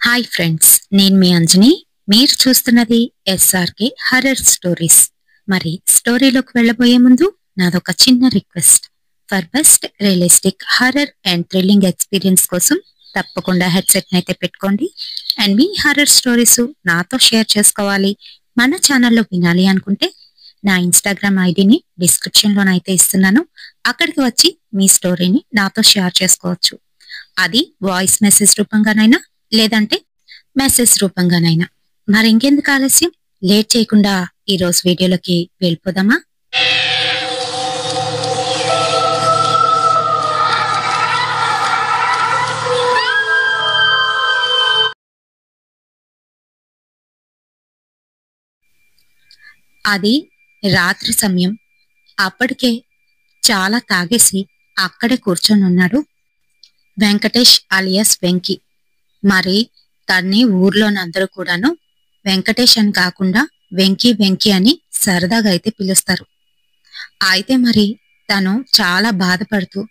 Hi friends, నేను మీ అంజని. మీరు చూస్తున్నది ఎస్ఆర్కే హర్రర్ స్టోరీస్. మరి స్టోరీలోకి వెళ్ళబోయే ముందు నాదొక చిన్న request. For best realistic horror and thrilling experience కోసం తప్పకుండా హెడ్సెట్ అయితే పెట్టుకోండి. అండ్ మీ హర్రర్ స్టోరీస్ నాతో షేర్ చేసుకోవాలి, మన ఛానల్లో వినాలి అనుకుంటే నా ఇన్స్టాగ్రామ్ ఐడిని డిస్క్రిప్షన్లోనైతే ఇస్తున్నాను. అక్కడికి వచ్చి మీ స్టోరీని నాతో షేర్ చేసుకోవచ్చు. అది వాయిస్ మెసేజ్ రూపంగానైనా లేదంటే మెసేజ్ రూపంగానైనా. మరి ఇంకెందుకు ఆలస్యం, లేట్ చేయకుండా ఈ రోజు వీడియోలోకి వెళ్ళిపోదామా? అది రాత్రి సమయం. అప్పటికే చాలా తాగేసి అక్కడే కూర్చొని ఉన్నాడు వెంకటేష్ అలియాస్ వెంకీ. మరి తన్ని ఊర్లోనందరూ కూడాను వెంకటేష్ అని కాకుండా వెంకీ వెంకీ అని సరదాగా అయితే పిలుస్తారు. అయితే మరి తను చాలా బాధపడుతూ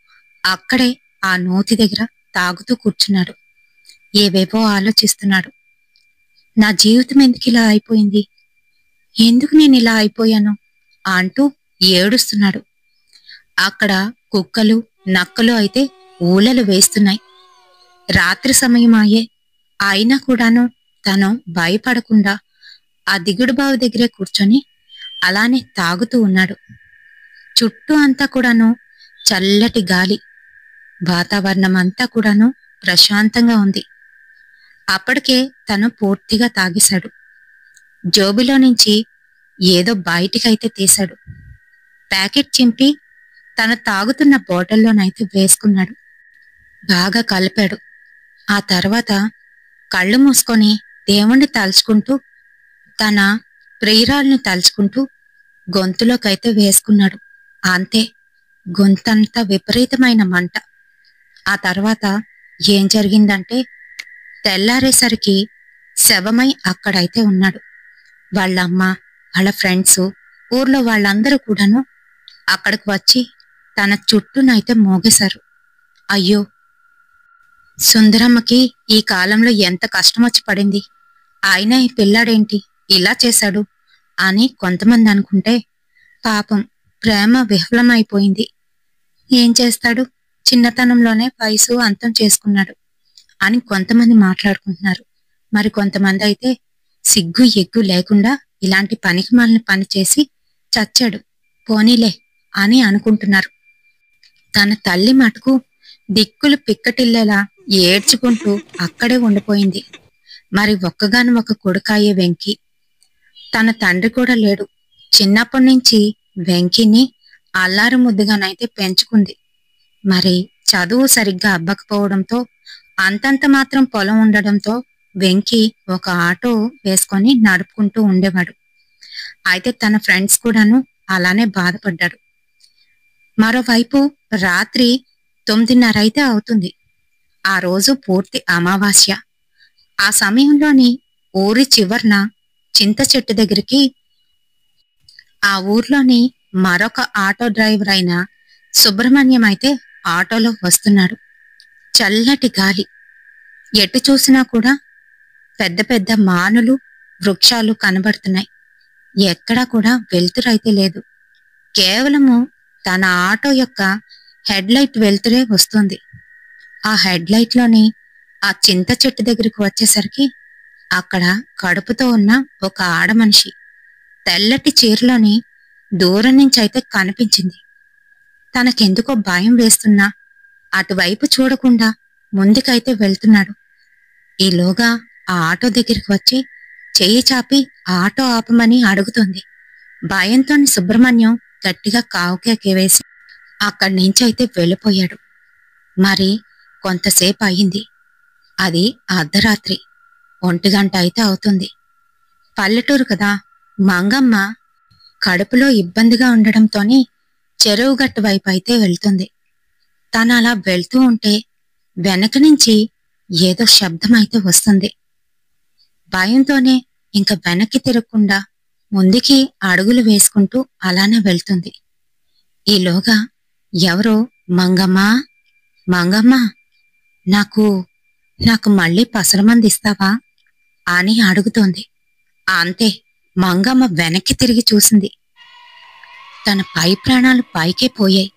అక్కడే ఆ నోతి దగ్గర తాగుతూ కూర్చున్నాడు. ఏవేవో ఆలోచిస్తున్నాడు. నా జీవితం ఎందుకు ఇలా అయిపోయింది, ఎందుకు నేను ఇలా అయిపోయాను అంటూ ఏడుస్తున్నాడు. అక్కడ కుక్కలు నక్కలు అయితే ఊలలు వేస్తున్నాయి. రాత్రి సమయం అయ్యే అయినా కూడాను తను భయపడకుండా ఆ దిగుడు బావి దగ్గరే కూర్చొని అలానే తాగుతూ ఉన్నాడు. చుట్టూ అంతా కూడాను చల్లటి గాలి, వాతావరణం అంతా కూడాను ప్రశాంతంగా ఉంది. అప్పటికే తను పూర్తిగా తాగేశాడు. జోబిలో నుంచి ఏదో బయటికైతే తీశాడు. ప్యాకెట్ చింపి తను తాగుతున్న బాటిల్లోనైతే వేసుకున్నాడు. బాగా కలిపాడు. ఆ తర్వాత కళ్ళు మూసుకొని దేవుణ్ణి తలుచుకుంటూ తన ప్రియురాల్ని తలుచుకుంటూ గొంతులోకైతే వేసుకున్నాడు. అంతే, గొంతంతా విపరీతమైన మంట. ఆ తర్వాత ఏం జరిగిందంటే, తెల్లారేసరికి శవమై అక్కడైతే ఉన్నాడు. వాళ్ళమ్మ, వాళ్ళ ఫ్రెండ్స్, ఊర్లో వాళ్ళందరూ కూడాను అక్కడికి వచ్చి తన చుట్టూనైతే మోగేశారు. అయ్యో, సుందరమ్మకి ఈ కాలంలో ఎంత కష్టం వచ్చి పడింది, ఆయన ఈ పిల్లాడేంటి ఇలా చేశాడు అని కొంతమంది అనుకుంటే, పాపం ప్రేమ విఫలమైపోయింది, ఏం చేస్తాడు, చిన్నతనంలోనే వయసు అంతం చేసుకున్నాడు అని కొంతమంది మాట్లాడుకుంటున్నారు. మరి కొంతమంది అయితే సిగ్గు ఎగ్గు లేకుండా ఇలాంటి పనికిమాలిన పని చేసి చచ్చాడు, పోనీలే అని అనుకుంటున్నారు. తన తల్లి మటుకు దిక్కులు పిక్కటిల్లేలా ఏడ్చుకుంటూ అక్కడే ఉండిపోయింది. మరి ఒక్కగాను ఒక కొడుకాయే వెంకీ. తన తండ్రి కూడా లేడు. చిన్నప్పటి నుంచి వెంకీని అల్లారు ముద్దుగానైతే పెంచుకుంది. మరి చదువు సరిగ్గా అబ్బకపోవడంతో, అంతంత మాత్రం పొలం ఉండడంతో వెంకీ ఒక ఆటో వేసుకొని నడుపుకుంటూ ఉండేవాడు. అయితే తన ఫ్రెండ్స్ కూడాను అలానే బాధపడ్డాడు. మరోవైపు రాత్రి 9:30 అయితే అవుతుంది. ఆ రోజు పూర్తి అమావాస్య. ఆ సమయంలోని ఊరి చివర్న చింత చెట్టు దగ్గరికి ఆ ఊర్లోని మరొక ఆటో డ్రైవర్ అయిన సుబ్రహ్మణ్యం అయితే ఆటోలో వస్తున్నాడు. చల్లటి గాలి, ఎటు చూసినా కూడా పెద్ద పెద్ద మానులు, వృక్షాలు కనబడుతున్నాయి. ఎక్కడా కూడా వెలుతురైతే లేదు. కేవలము తన ఆటో యొక్క హెడ్ లైట్ వెలుతురే వస్తుంది. ఆ హెడ్ లైట్ లోని ఆ చింత చెట్టు దగ్గరికి వచ్చేసరికి అక్కడ కడుపుతో ఉన్న ఒక ఆడమనిషి తెల్లటి చీరలోని దూరం నుంచి అయితే కనిపించింది. తనకెందుకో భయం వేస్తున్నా అటువైపు చూడకుండా ముందుకైతే వెళ్తున్నాడు. ఈలోగా ఆ ఆటో దగ్గరికి వచ్చి చెయ్యి చాపి ఆటో ఆపమని అడుగుతుంది. భయంతోని సుబ్రహ్మణ్యం గట్టిగా కావుకేక వేసి అక్కడి నుంచి అయితే వెళ్ళిపోయాడు. మరి కొంతసేపు అయింది. అది అర్ధరాత్రి 1 గంట అయితే అవుతుంది. పల్లెటూరు కదా, మంగమ్మ కడుపులో ఇబ్బందిగా ఉండడంతోని చెరువు గట్టు వైపు అయితే వెళ్తుంది. తను అలా వెళ్తూ ఉంటే వెనక నుంచి ఏదో శబ్దం అయితే వస్తుంది. భయంతోనే ఇంక వెనక్కి తిరగకుండా ముందుకి అడుగులు వేసుకుంటూ అలానే వెళ్తుంది. ఈలోగా ఎవరో మంగమ్మ మంగమ్మ నాకు నాకు మళ్ళీ పసరమంది ఇస్తావా అని అడుగుతోంది. అంతే, మంగమ్మ వెనక్కి తిరిగి చూసింది. తన పై ప్రాణాలు పైకే పోయాయి.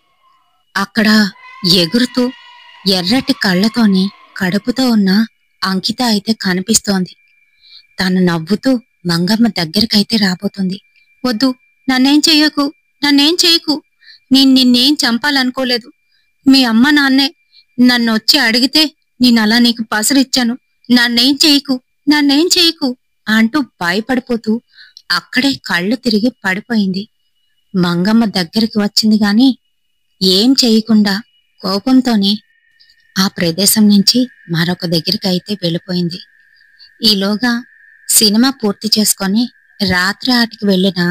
అక్కడ ఎగురుతూ ఎర్రటి కళ్ళతోని కడుపుతో ఉన్న అంకిత అయితే కనిపిస్తోంది. తను నవ్వుతూ మంగమ్మ దగ్గరికైతే రాబోతుంది. వద్దు, నన్నేం చెయ్యకు, నన్నేం చేయకు. నిన్నేం చంపాలనుకోలేదు. మీ అమ్మ నాన్నే నన్నొచ్చి అడిగితే నేనలా నీకు పసరిచ్చాను. నన్నేం చేయకు, నన్నేం చేయకు అంటూ భయపడిపోతూ అక్కడే కళ్ళు తిరిగి పడిపోయింది. మంగమ్మ దగ్గరికి వచ్చింది గాని ఏం చేయకుండా కోపంతోనే ఆ ప్రదేశం నుంచి మరొక దగ్గరికి అయితే వెళ్ళిపోయింది. ఈలోగా సినిమా పూర్తి చేసుకొని రాత్రి ఆటికి వెళ్ళిన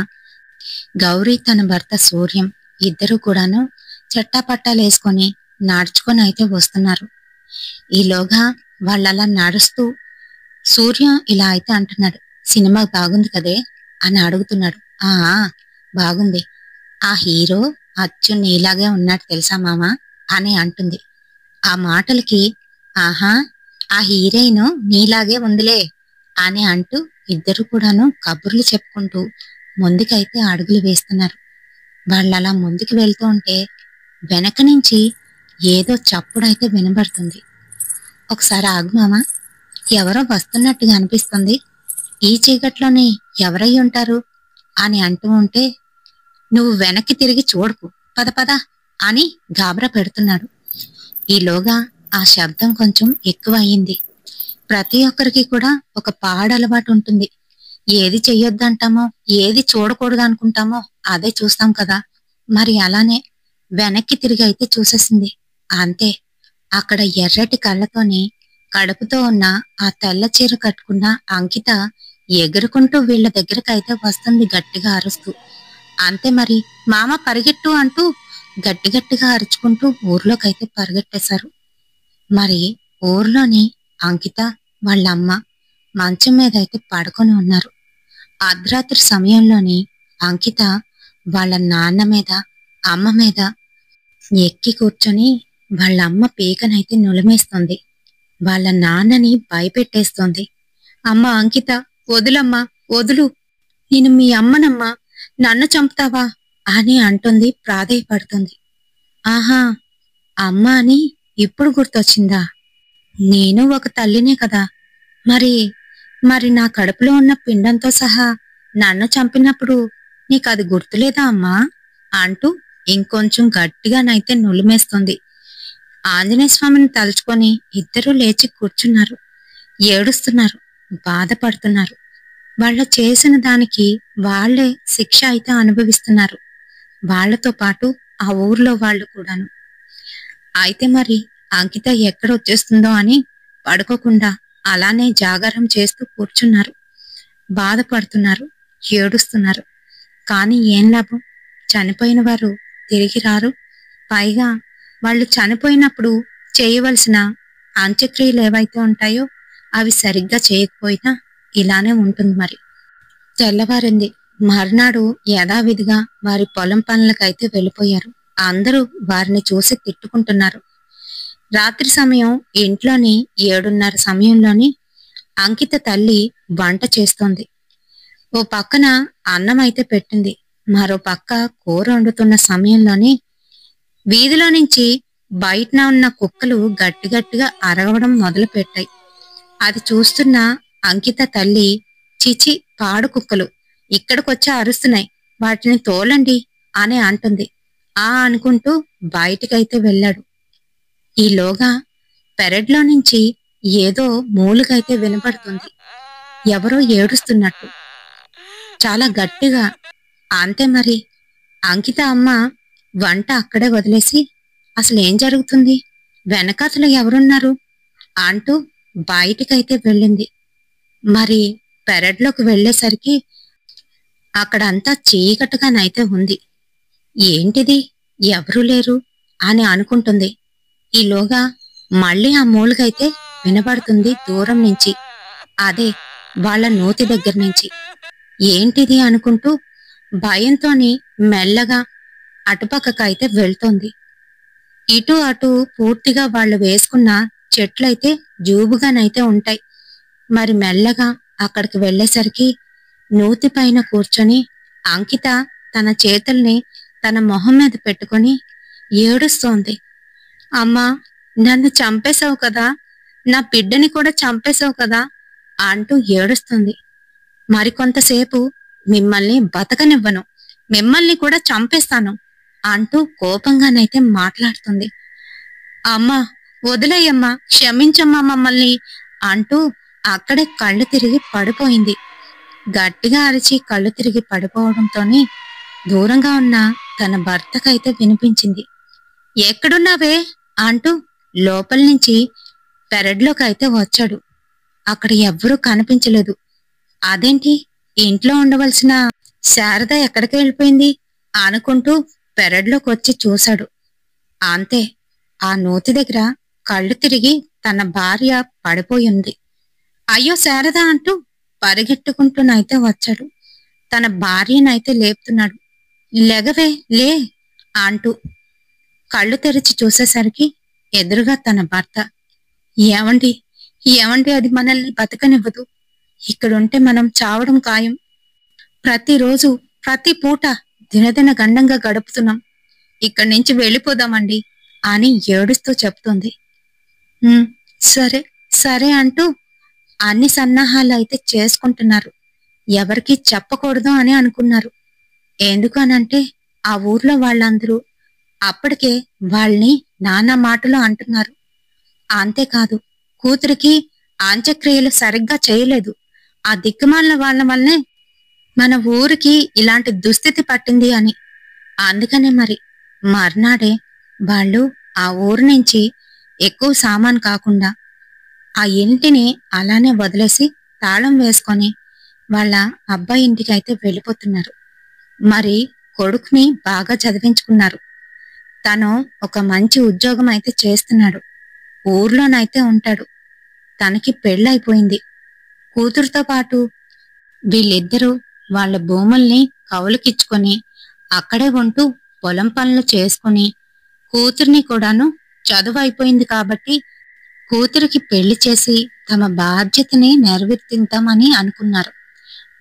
గౌరీ తన భర్త సూర్యం ఇద్దరూ కూడాను చట్టాపట్టాలేసుకొని నడుచుకొని అయితే వస్తున్నారు. ఈలోగా వాళ్ళలా నడుస్తూ సూర్యం ఇలా అయితే అంటున్నాడు. సినిమా బాగుంది కదే అని అడుగుతున్నాడు. ఆ బాగుంది. ఆ హీరో అచ్చు నీలాగే ఉన్నాడు తెలుసా మామా అని అంటుంది. ఆ మాటలకి ఆహా, ఆ హీరోయిన్ నీలాగే ఉందిలే అని అంటూ ఇద్దరు కూడాను కబుర్లు చెప్పుకుంటూ ముందుకైతే అడుగులు వేస్తున్నారు. వాళ్ళలా ముందుకు వెళ్తూ ఉంటే వెనక నుంచి ఏదో చప్పుడైతే వినబడుతుంది. ఒకసారి ఆగు మామా, ఎవరో వస్తున్నట్టుగా అనిపిస్తుంది. ఈ చీకట్లోనే ఎవరై ఉంటారు అని అంటూ ఉంటే నువ్వు వెనక్కి తిరిగి చూడకు, పద పద అని గాబరా పెడుతున్నాడు. ఈలోగా ఆ శబ్దం కొంచెం ఎక్కువ అయింది. ప్రతి ఒక్కరికి కూడా ఒక పాడలవాటు ఉంటుంది. ఏది చెయ్యొద్దంటామో, ఏది చూడకూడదు అనుకుంటామో అదే చూస్తాం కదా. మరి అలానే వెనక్కి తిరిగి అయితే చూసేసింది. అంతే, అక్కడ ఎర్రటి కళ్ళతోనే కడుపుతో ఉన్న ఆ తెల్ల చీర కట్టుకున్న అంకిత ఎగురుకుంటూ వీళ్ళ దగ్గరకైతే వస్తుంది గట్టిగా అరుస్తూ. అంతే మరి, మామ పరిగెట్టు అంటూ గట్టిగా అరుచుకుంటూ ఊర్లోకైతే పరిగెట్టేశారు. మరి ఊర్లోని అంకిత వాళ్ళమ్మ మంచం మీద అయితే పడుకొని ఉన్నారు. అర్ధరాత్రి సమయంలోని అంకిత వాళ్ళ నాన్న మీద అమ్మ మీద ఎక్కి కూర్చొని వాళ్ళమ్మ పీకనైతే నులిమేస్తుంది. వాళ్ళ నాన్నని భయపెట్టేస్తోంది. అమ్మ అంకిత, వదులమ్మా, వదులు, నేను మీ అమ్మనమ్మా, నన్ను చంపుతావా అని అంటుంది, ప్రాధేయపడుతుంది. ఆహా, అమ్మ అని ఇప్పుడు గుర్తొచ్చిందా? నేను ఒక తల్లినే కదా. మరి మరి నా కడుపులో ఉన్న పిండంతో సహా నన్ను చంపినప్పుడు నీకది గుర్తులేదా అమ్మా అంటూ ఇంకొంచెం గట్టిగానైతే నులిమేస్తుంది. ఆంజనేయ స్వామిని తలుచుకొని ఇద్దరూ లేచి కూర్చున్నారు. ఏడుస్తున్నారు, బాధపడుతున్నారు. వాళ్ళ చేసిన దానికి వాళ్లే శిక్ష అయితే అనుభవిస్తున్నారు. వాళ్లతో పాటు ఆ ఊర్లో వాళ్ళు కూడాను. అయితే మరి అంకిత ఎక్కడొచ్చేస్తుందో అని పడుకోకుండా అలానే జాగారం చేస్తూ కూర్చున్నారు. బాధపడుతున్నారు, ఏడుస్తున్నారు. కానీ ఏం లాభం, చనిపోయిన వారు తిరిగి రారు. పైగా వాళ్ళు చనిపోయినప్పుడు చేయవలసిన అంత్యక్రియలు ఏవైతే ఉంటాయో అవి సరిగ్గా చేయకపోయినా ఇలానే ఉంటుంది. మరి తెల్లవారింది. మర్నాడు యథావిధిగా వారి పొలం పనులకైతే వెళ్ళిపోయారు. అందరూ వారిని చూసి తిట్టుకుంటున్నారు. రాత్రి సమయం ఇంట్లోని 7:30 సమయంలోని అంకిత తల్లి వంట చేస్తోంది. ఓ పక్కన అన్నం అయితే పెట్టింది. మరో పక్క కూర వండుతున్న సమయంలోని వీధిలో నుంచి బయటన ఉన్న కుక్కలు గట్టిగా అరవడం మొదలు పెట్టాయి. అది చూస్తున్న అంకిత తల్లి, చిచి, పాడు కుక్కలు ఇక్కడికొచ్చి అరుస్తున్నాయి, వాటిని తోలండి అని అంటుంది. అనుకుంటూ బయటికైతే వెళ్ళాడు. ఈలోగా పెరడ్లో నుంచి ఏదో మూలుగైతే వినపడుతుంది. ఎవరో ఏడుస్తున్నట్టు, చాలా గట్టిగా. అంతే మరి, అంకిత అమ్మ వంట అక్కడే వదిలేసి అసలేం జరుగుతుంది, వెనకాతలు ఎవరున్నారు అంటూ బయటికైతే వెళ్ళింది. మరి పెరడ్లోకి వెళ్లేసరికి అక్కడంతా చీకటిగానైతే ఉంది. ఏంటిది, ఎవరూ లేరు అని అనుకుంటుంది. ఈలోగా మళ్ళీ ఆ మూలుగైతే వినబడుతుంది దూరం నుంచి. అదే వాళ్ళ నూతి దగ్గర నుంచి. ఏంటిది అనుకుంటూ భయంతోని మెల్లగా అటుపక్కకైతే వెళ్తోంది. ఇటు అటు పూర్తిగా వాళ్ళు వేసుకున్న చెట్లయితే జూబుగానైతే ఉంటాయి. మరి మెల్లగా అక్కడికి వెళ్ళేసరికి నూతి పైన కూర్చొని అంకిత తన చేతుల్ని తన మొహం మీద పెట్టుకొని ఏడుస్తోంది. అమ్మా, నన్ను చంపేశావు కదా, నా బిడ్డని కూడా చంపేశావు కదా అంటూ ఏడుస్తుంది. మరికొంతసేపు మిమ్మల్ని బతకనివ్వను, మిమ్మల్ని కూడా చంపేస్తాను అంటూ కోపంగానైతే మాట్లాడుతుంది. అమ్మా, వదిలేయమ్మా, క్షమించమ్మా మమ్మల్ని అంటూ అక్కడే కళ్ళు తిరిగి పడిపోయింది. గట్టిగా అరిచి కళ్ళు తిరిగి పడిపోవడంతోనే దూరంగా ఉన్న తన భర్తకైతే వినిపించింది. ఎక్కడున్నావే అంటూ లోపల నుంచి పెరడ్లోకైతే వచ్చాడు. అక్కడ ఎవ్వరూ కనిపించలేదు. అదేంటి, ఇంట్లో ఉండవలసిన శారద ఎక్కడికి వెళ్ళిపోయింది అనుకుంటూ పెరడ్లోకి వచ్చి చూశాడు. అంతే, ఆ నూతి దగ్గర కళ్ళు తిరిగి తన భార్య పడిపోయింది. అయ్యో శారద అంటూ పరిగెట్టుకుంటూనైతే వచ్చాడు. తన భార్యనైతే లేపుతున్నాడు. లెగవే, లే అంటూ కళ్ళు తెరిచి చూసేసరికి ఎదురుగా తన భర్త. ఏమండి, ఏమండి, అది మనల్ని బతకనివ్వదు. ఇక్కడుంటే మనం చావడం ఖాయం. ప్రతిరోజు ప్రతి పూట దినదిన గండంగా గడుపుతున్నాం. ఇక్కడి నుంచి వెళ్ళిపోదామండి అని ఏడుస్తూ చెప్తుంది. సరే సరే అంటూ అన్ని సన్నాహాలు అయితే చేసుకుంటున్నారు. ఎవరికి చెప్పకూడదు అని అనుకున్నారు. ఎందుకనంటే ఆ ఊర్లో వాళ్ళందరూ అప్పటికే వాళ్ళని నానా మాటలు అంటున్నారు. అంతేకాదు, కూతురికి అంత్యక్రియలు సరిగ్గా చేయలేదు. ఆ దిక్కుమాలిన వాళ్ళ వల్లనే మన ఊరికి ఇలాంటి దుస్థితి పట్టింది అని. అందుకనే మరి మర్నాడే వాళ్ళు ఆ ఊరు నుంచి ఎక్కువ సామాన్ కాకుండా ఆ ఇంటిని అలానే వదిలేసి తాళం వేసుకొని వాళ్ళ అబ్బాయి ఇంటికి అయితే వెళ్ళిపోతున్నారు. మరి కొడుకుని బాగా చదివించుకున్నారు. తను ఒక మంచి ఉద్యోగం అయితే చేస్తున్నాడు. ఊర్లోనైతే ఉంటాడు. తనకి పెళ్ళైపోయింది. కూతురుతో పాటు వీళ్ళిద్దరూ వాళ్ళ భూముల్ని కౌలుకిచ్చుకొని అక్కడే ఉంటూ పొలం పనులు చేసుకుని కూతుర్ని కూడాను చదువు అయిపోయింది కాబట్టి కూతురికి పెళ్లి చేసి తమ బాధ్యతని నెరవేర్తిద్దామని అనుకున్నారు.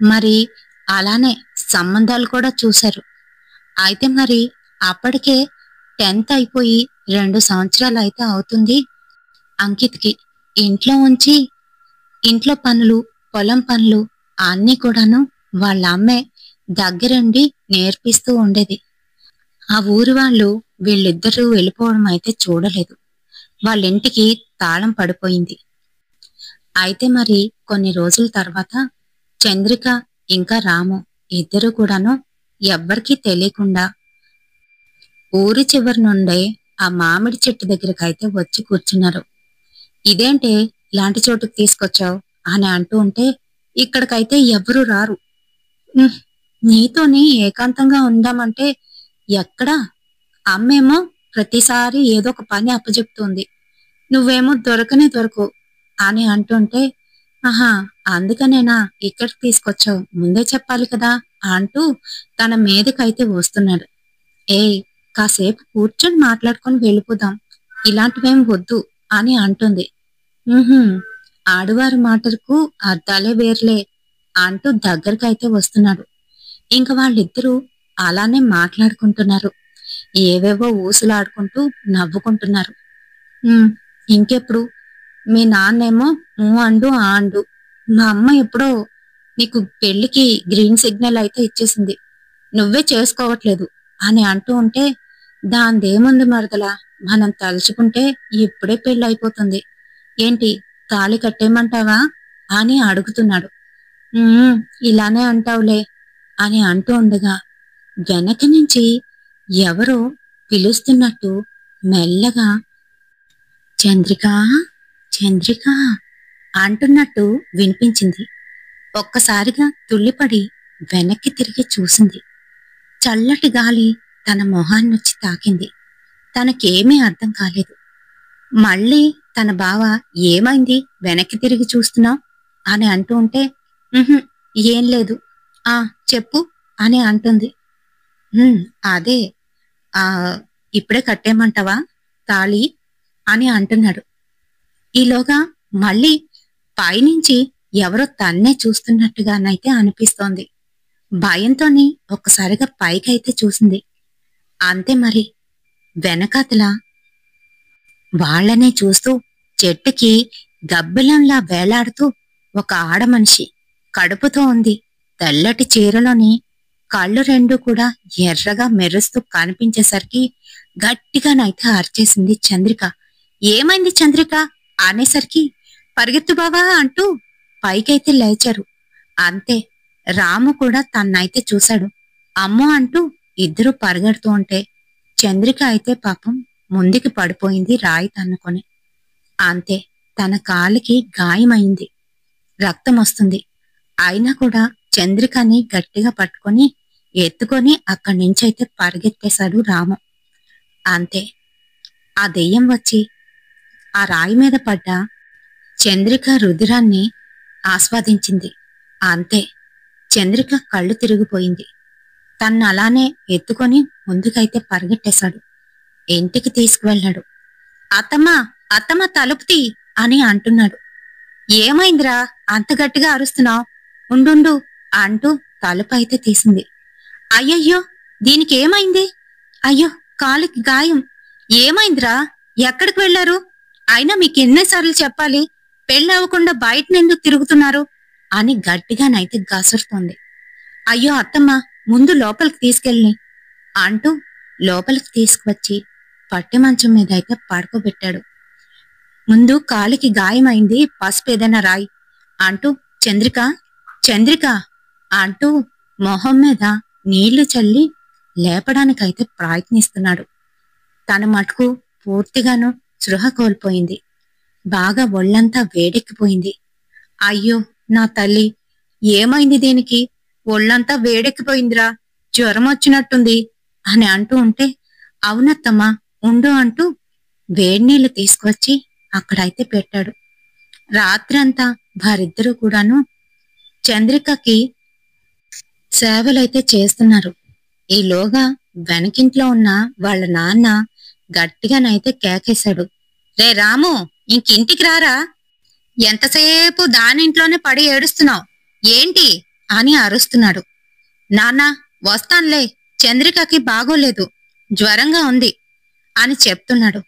మరి అలానే సంబంధాలు కూడా చూశారు. అయితే మరి అప్పటికే 10th అయిపోయి 2 సంవత్సరాలు అయితే అవుతుంది అంకిత్కి. ఇంట్లో ఉంచి ఇంట్లో పనులు, పొలం పనులు అన్నీ కూడాను వాళ్ళ అమ్మే దగ్గరుండి నేర్పిస్తూ ఉండేది. ఆ ఊరి వాళ్ళు వీళ్ళిద్దరూ వెళ్ళిపోవడం అయితే చూడలేదు. వాళ్ళింటికి తాళం పడిపోయింది. అయితే మరి కొన్ని రోజుల తర్వాత చంద్రిక ఇంకా రాము ఇద్దరు కూడాను ఎవ్వరికీ తెలియకుండా ఊరి చివరి నుండే ఆ మామిడి చెట్టు దగ్గరకైతే వచ్చి కూర్చున్నారు. ఇదేంటే ఇలాంటి చోటుకు తీసుకొచ్చావు అని అంటూ ఉంటే, ఇక్కడికైతే ఎవ్వరూ రారు. నీతోని ఏకాంతంగా ఉందామంటే ఎక్కడా? అమ్మేమో ప్రతిసారి ఏదో ఒక పని అప్పచెప్తుంది, నువ్వేమో దొరకనే దొరకవు అని అంటుంటే, ఆహా, అందుకనేనా ఇక్కడికి తీసుకొచ్చావు, ముందే చెప్పాలి కదా అంటూ తన మీదకైతే వస్తున్నాడు. ఏయ్, కాసేపు కూర్చొని మాట్లాడుకొని వెళ్ళిపోదాం, ఇలాంటివేం వద్దు అని అంటుంది. ఆడవారి మాటలకు అర్థాలే వేర్లే అంటూ దగ్గరకైతే వస్తున్నాడు. ఇంక వాళ్ళిద్దరూ అలానే మాట్లాడుకుంటున్నారు. ఏవేవో ఊసులాడుకుంటూ నవ్వుకుంటున్నారు. ఇంకెప్పుడు? మీ నాన్నేమో అండు ఆ అండు, మా అమ్మ ఎప్పుడో నీకు పెళ్లికి గ్రీన్ సిగ్నల్ అయితే ఇచ్చేసింది, నువ్వే చేసుకోవట్లేదు అని అంటూ ఉంటే, దాందేముంది మరదలా, మనం తలుచుకుంటే ఇప్పుడే పెళ్లి అయిపోతుంది, ఏంటి తాళి కట్టేయమంటావా అని అడుగుతున్నాడు. ఇలానే అంటావులే అని అంటూ ఉండగా వెనక నుంచి ఎవరో పిలుస్తున్నట్టు మెల్లగా చంద్రిక, చంద్రిక అంటున్నట్టు వినిపించింది. ఒక్కసారిగా తుల్లిపడి వెనక్కి తిరిగి చూసింది. చల్లటి గాలి తన మొహాన్నొచ్చి తాకింది. తనకేమీ అర్థం కాలేదు. మళ్ళీ తన బావ ఏమైంది వెనక్కి తిరిగి చూస్తున్నావు అని అంటూ ఉంటే, ఏం లేదు, చెప్పు అని అంటుంది. అదే, ఇప్పుడే కట్టేయమంటావా తాళి అని అంటున్నాడు. ఈలోగా మళ్ళీ పైనుంచి ఎవరో తన్నే చూస్తున్నట్టుగానైతే అనిపిస్తోంది. భయంతోని ఒక్కసారిగా పైకైతే చూసింది. అంతే మరి, వెనకాతల వాళ్లనే చూస్తూ చెట్టుకి గబ్బిలంలా వేలాడుతూ ఒక ఆడమనిషి కడుపుతో ఉంది. తెల్లటి చీరలోని కళ్ళు రెండు కూడా ఎర్రగా మెరుస్తూ కనిపించేసరికి గట్టిగానైతే అరిచేసింది చంద్రిక. ఏమైంది చంద్రిక అనేసరికి పరిగెత్తు బావా అంటూ పైకైతే లేచారు. అంతే, రాము కూడా తన్నైతే చూశాడు. అమ్మో అంటూ ఇద్దరూ పరిగెడుతూ ఉంటే చంద్రిక అయితే పాపం ముందుకి పడిపోయింది రాయి తన్నుకొని. అంతే, తన కాలికి గాయమైంది, రక్తం వస్తుంది. అయినా కూడా చంద్రికని గట్టిగా పట్టుకొని ఎత్తుకొని అక్కడి నుంచైతే పరిగెత్తేశాడు రాము. అంతే, ఆ దెయ్యం వచ్చి ఆ రాయి మీద పడ్డ చంద్రిక రుధిరాన్ని ఆస్వాదించింది. అంతే, చంద్రిక కళ్ళు తిరిగిపోయింది. తన్ను అలానే ఎత్తుకొని ముందుకైతే పరిగెట్టేశాడు. ఇంటికి తీసుకువెళ్ళాడు. అత్తమ్మ అత్తమ్మ తలుపు తీ అని అంటున్నాడు. ఏమైందిరా అంత గట్టిగా అరుస్తున్నావు? ఉండు అంటూ తలుపు అయితే తీసింది. అయ్యయ్యో, దీనికి ఏమైంది? అయ్యో, కాలికి గాయం. ఏమైందిరా? ఎక్కడికి వెళ్లారు? అయినా మీకు ఎన్నిసార్లు చెప్పాలి, పెళ్ళవకుండా బయట ఎందుకు తిరుగుతున్నారు అని గట్టిగానైతే గసురుతోంది. అయ్యో అత్తమ్మ, ముందు లోపలికి తీసుకెళ్ళి అంటూ లోపలికి తీసుకువచ్చి పట్టె మంచం మీద అయితే పడుకోబెట్టాడు. ముందు కాలికి గాయమైంది, పసుపు ఏదైనా రాయి అంటూ చంద్రిక చంద్రిక అంటూ మొహం మీద నీళ్లు చల్లి లేపడానికైతే ప్రయత్నిస్తున్నాడు. తన మటుకు పూర్తిగాను స్పృహ కోల్పోయింది. బాగా ఒళ్ళంతా వేడెక్కిపోయింది. అయ్యో నా తల్లి, ఏమైంది దీనికి? ఒళ్ళంతా వేడెక్కిపోయిందిరా, జ్వరం వచ్చినట్టుంది అని అంటూ ఉంటే అవునత్తమ్మా ఉండు అంటూ వేడినీళ్లు తీసుకువచ్చి అక్కడైతే పెట్టాడు. రాత్రంతా వారిద్దరూ కూడాను చంద్రికకి సేవలైతే చేస్తున్నారు. ఈలోగా వెనకింట్లో ఉన్న వాళ్ళ నాన్న గట్టిగానైతే కేకేశాడు. రే రాము, ఇంకింటికి రారా? ఎంతసేపు దానింట్లోనే పడి ఏడుస్తున్నావు ఏంటి అని అరుస్తున్నాడు. నాన్న వస్తాన్లే, చంద్రికకి బాగోలేదు, జ్వరంగా ఉంది అని చెప్తున్నాడు.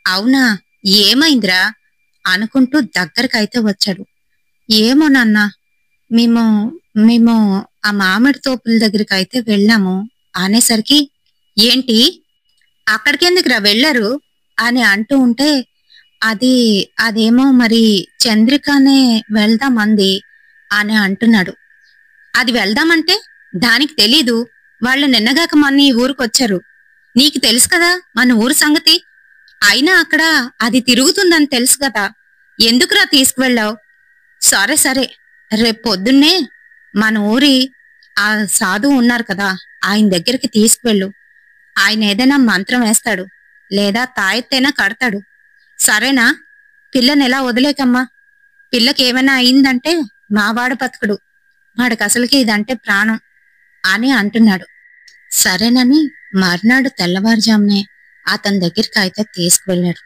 అవునా, ఏమైందిరా అనుకుంటూ దగ్గరకైతే వచ్చాడు. ఏమో నాన్న, మేము మేము ఆ మామిడి తోపుల దగ్గరికి అయితే వెళ్ళాము అనేసరికి ఏంటి అక్కడికెందుకురా వెళ్ళారు అని అంటూ ఉంటే అదేమో మరి చంద్రికనే వెళ్దామంది అని అంటున్నాడు. అది వెళ్దామంటే దానికి తెలీదు, వాళ్ళు నిన్నగాక మొన్న ఈ ఊరికొచ్చారు. నీకు తెలుసు కదా మన ఊరు సంగతి. అయినా అక్కడ అది తిరుగుతుందని తెలుసు కదా, ఎందుకురా తీసుకువెళ్ళావు? సరే సరే, రేపు పొద్దున్నే మన ఊరి ఆ సాధువు ఉన్నారు కదా, ఆయన దగ్గరికి తీసుకువెళ్ళు. ఆయన ఏదైనా మంత్రం వేస్తాడు, లేదా తాయెత్తైనా కడతాడు. సరేనా? పిల్లని ఎలా వదిలేకమ్మా, పిల్లకి ఏమైనా అయిందంటే మావాడు బతుకుడు, వాడికి అసలుకి ఇదంటే ప్రాణం అని అంటున్నాడు. సరేనని మర్నాడు తెల్లవారుజామునే అతని దగ్గరికి అయితే తీసుకువెళ్ళాడు.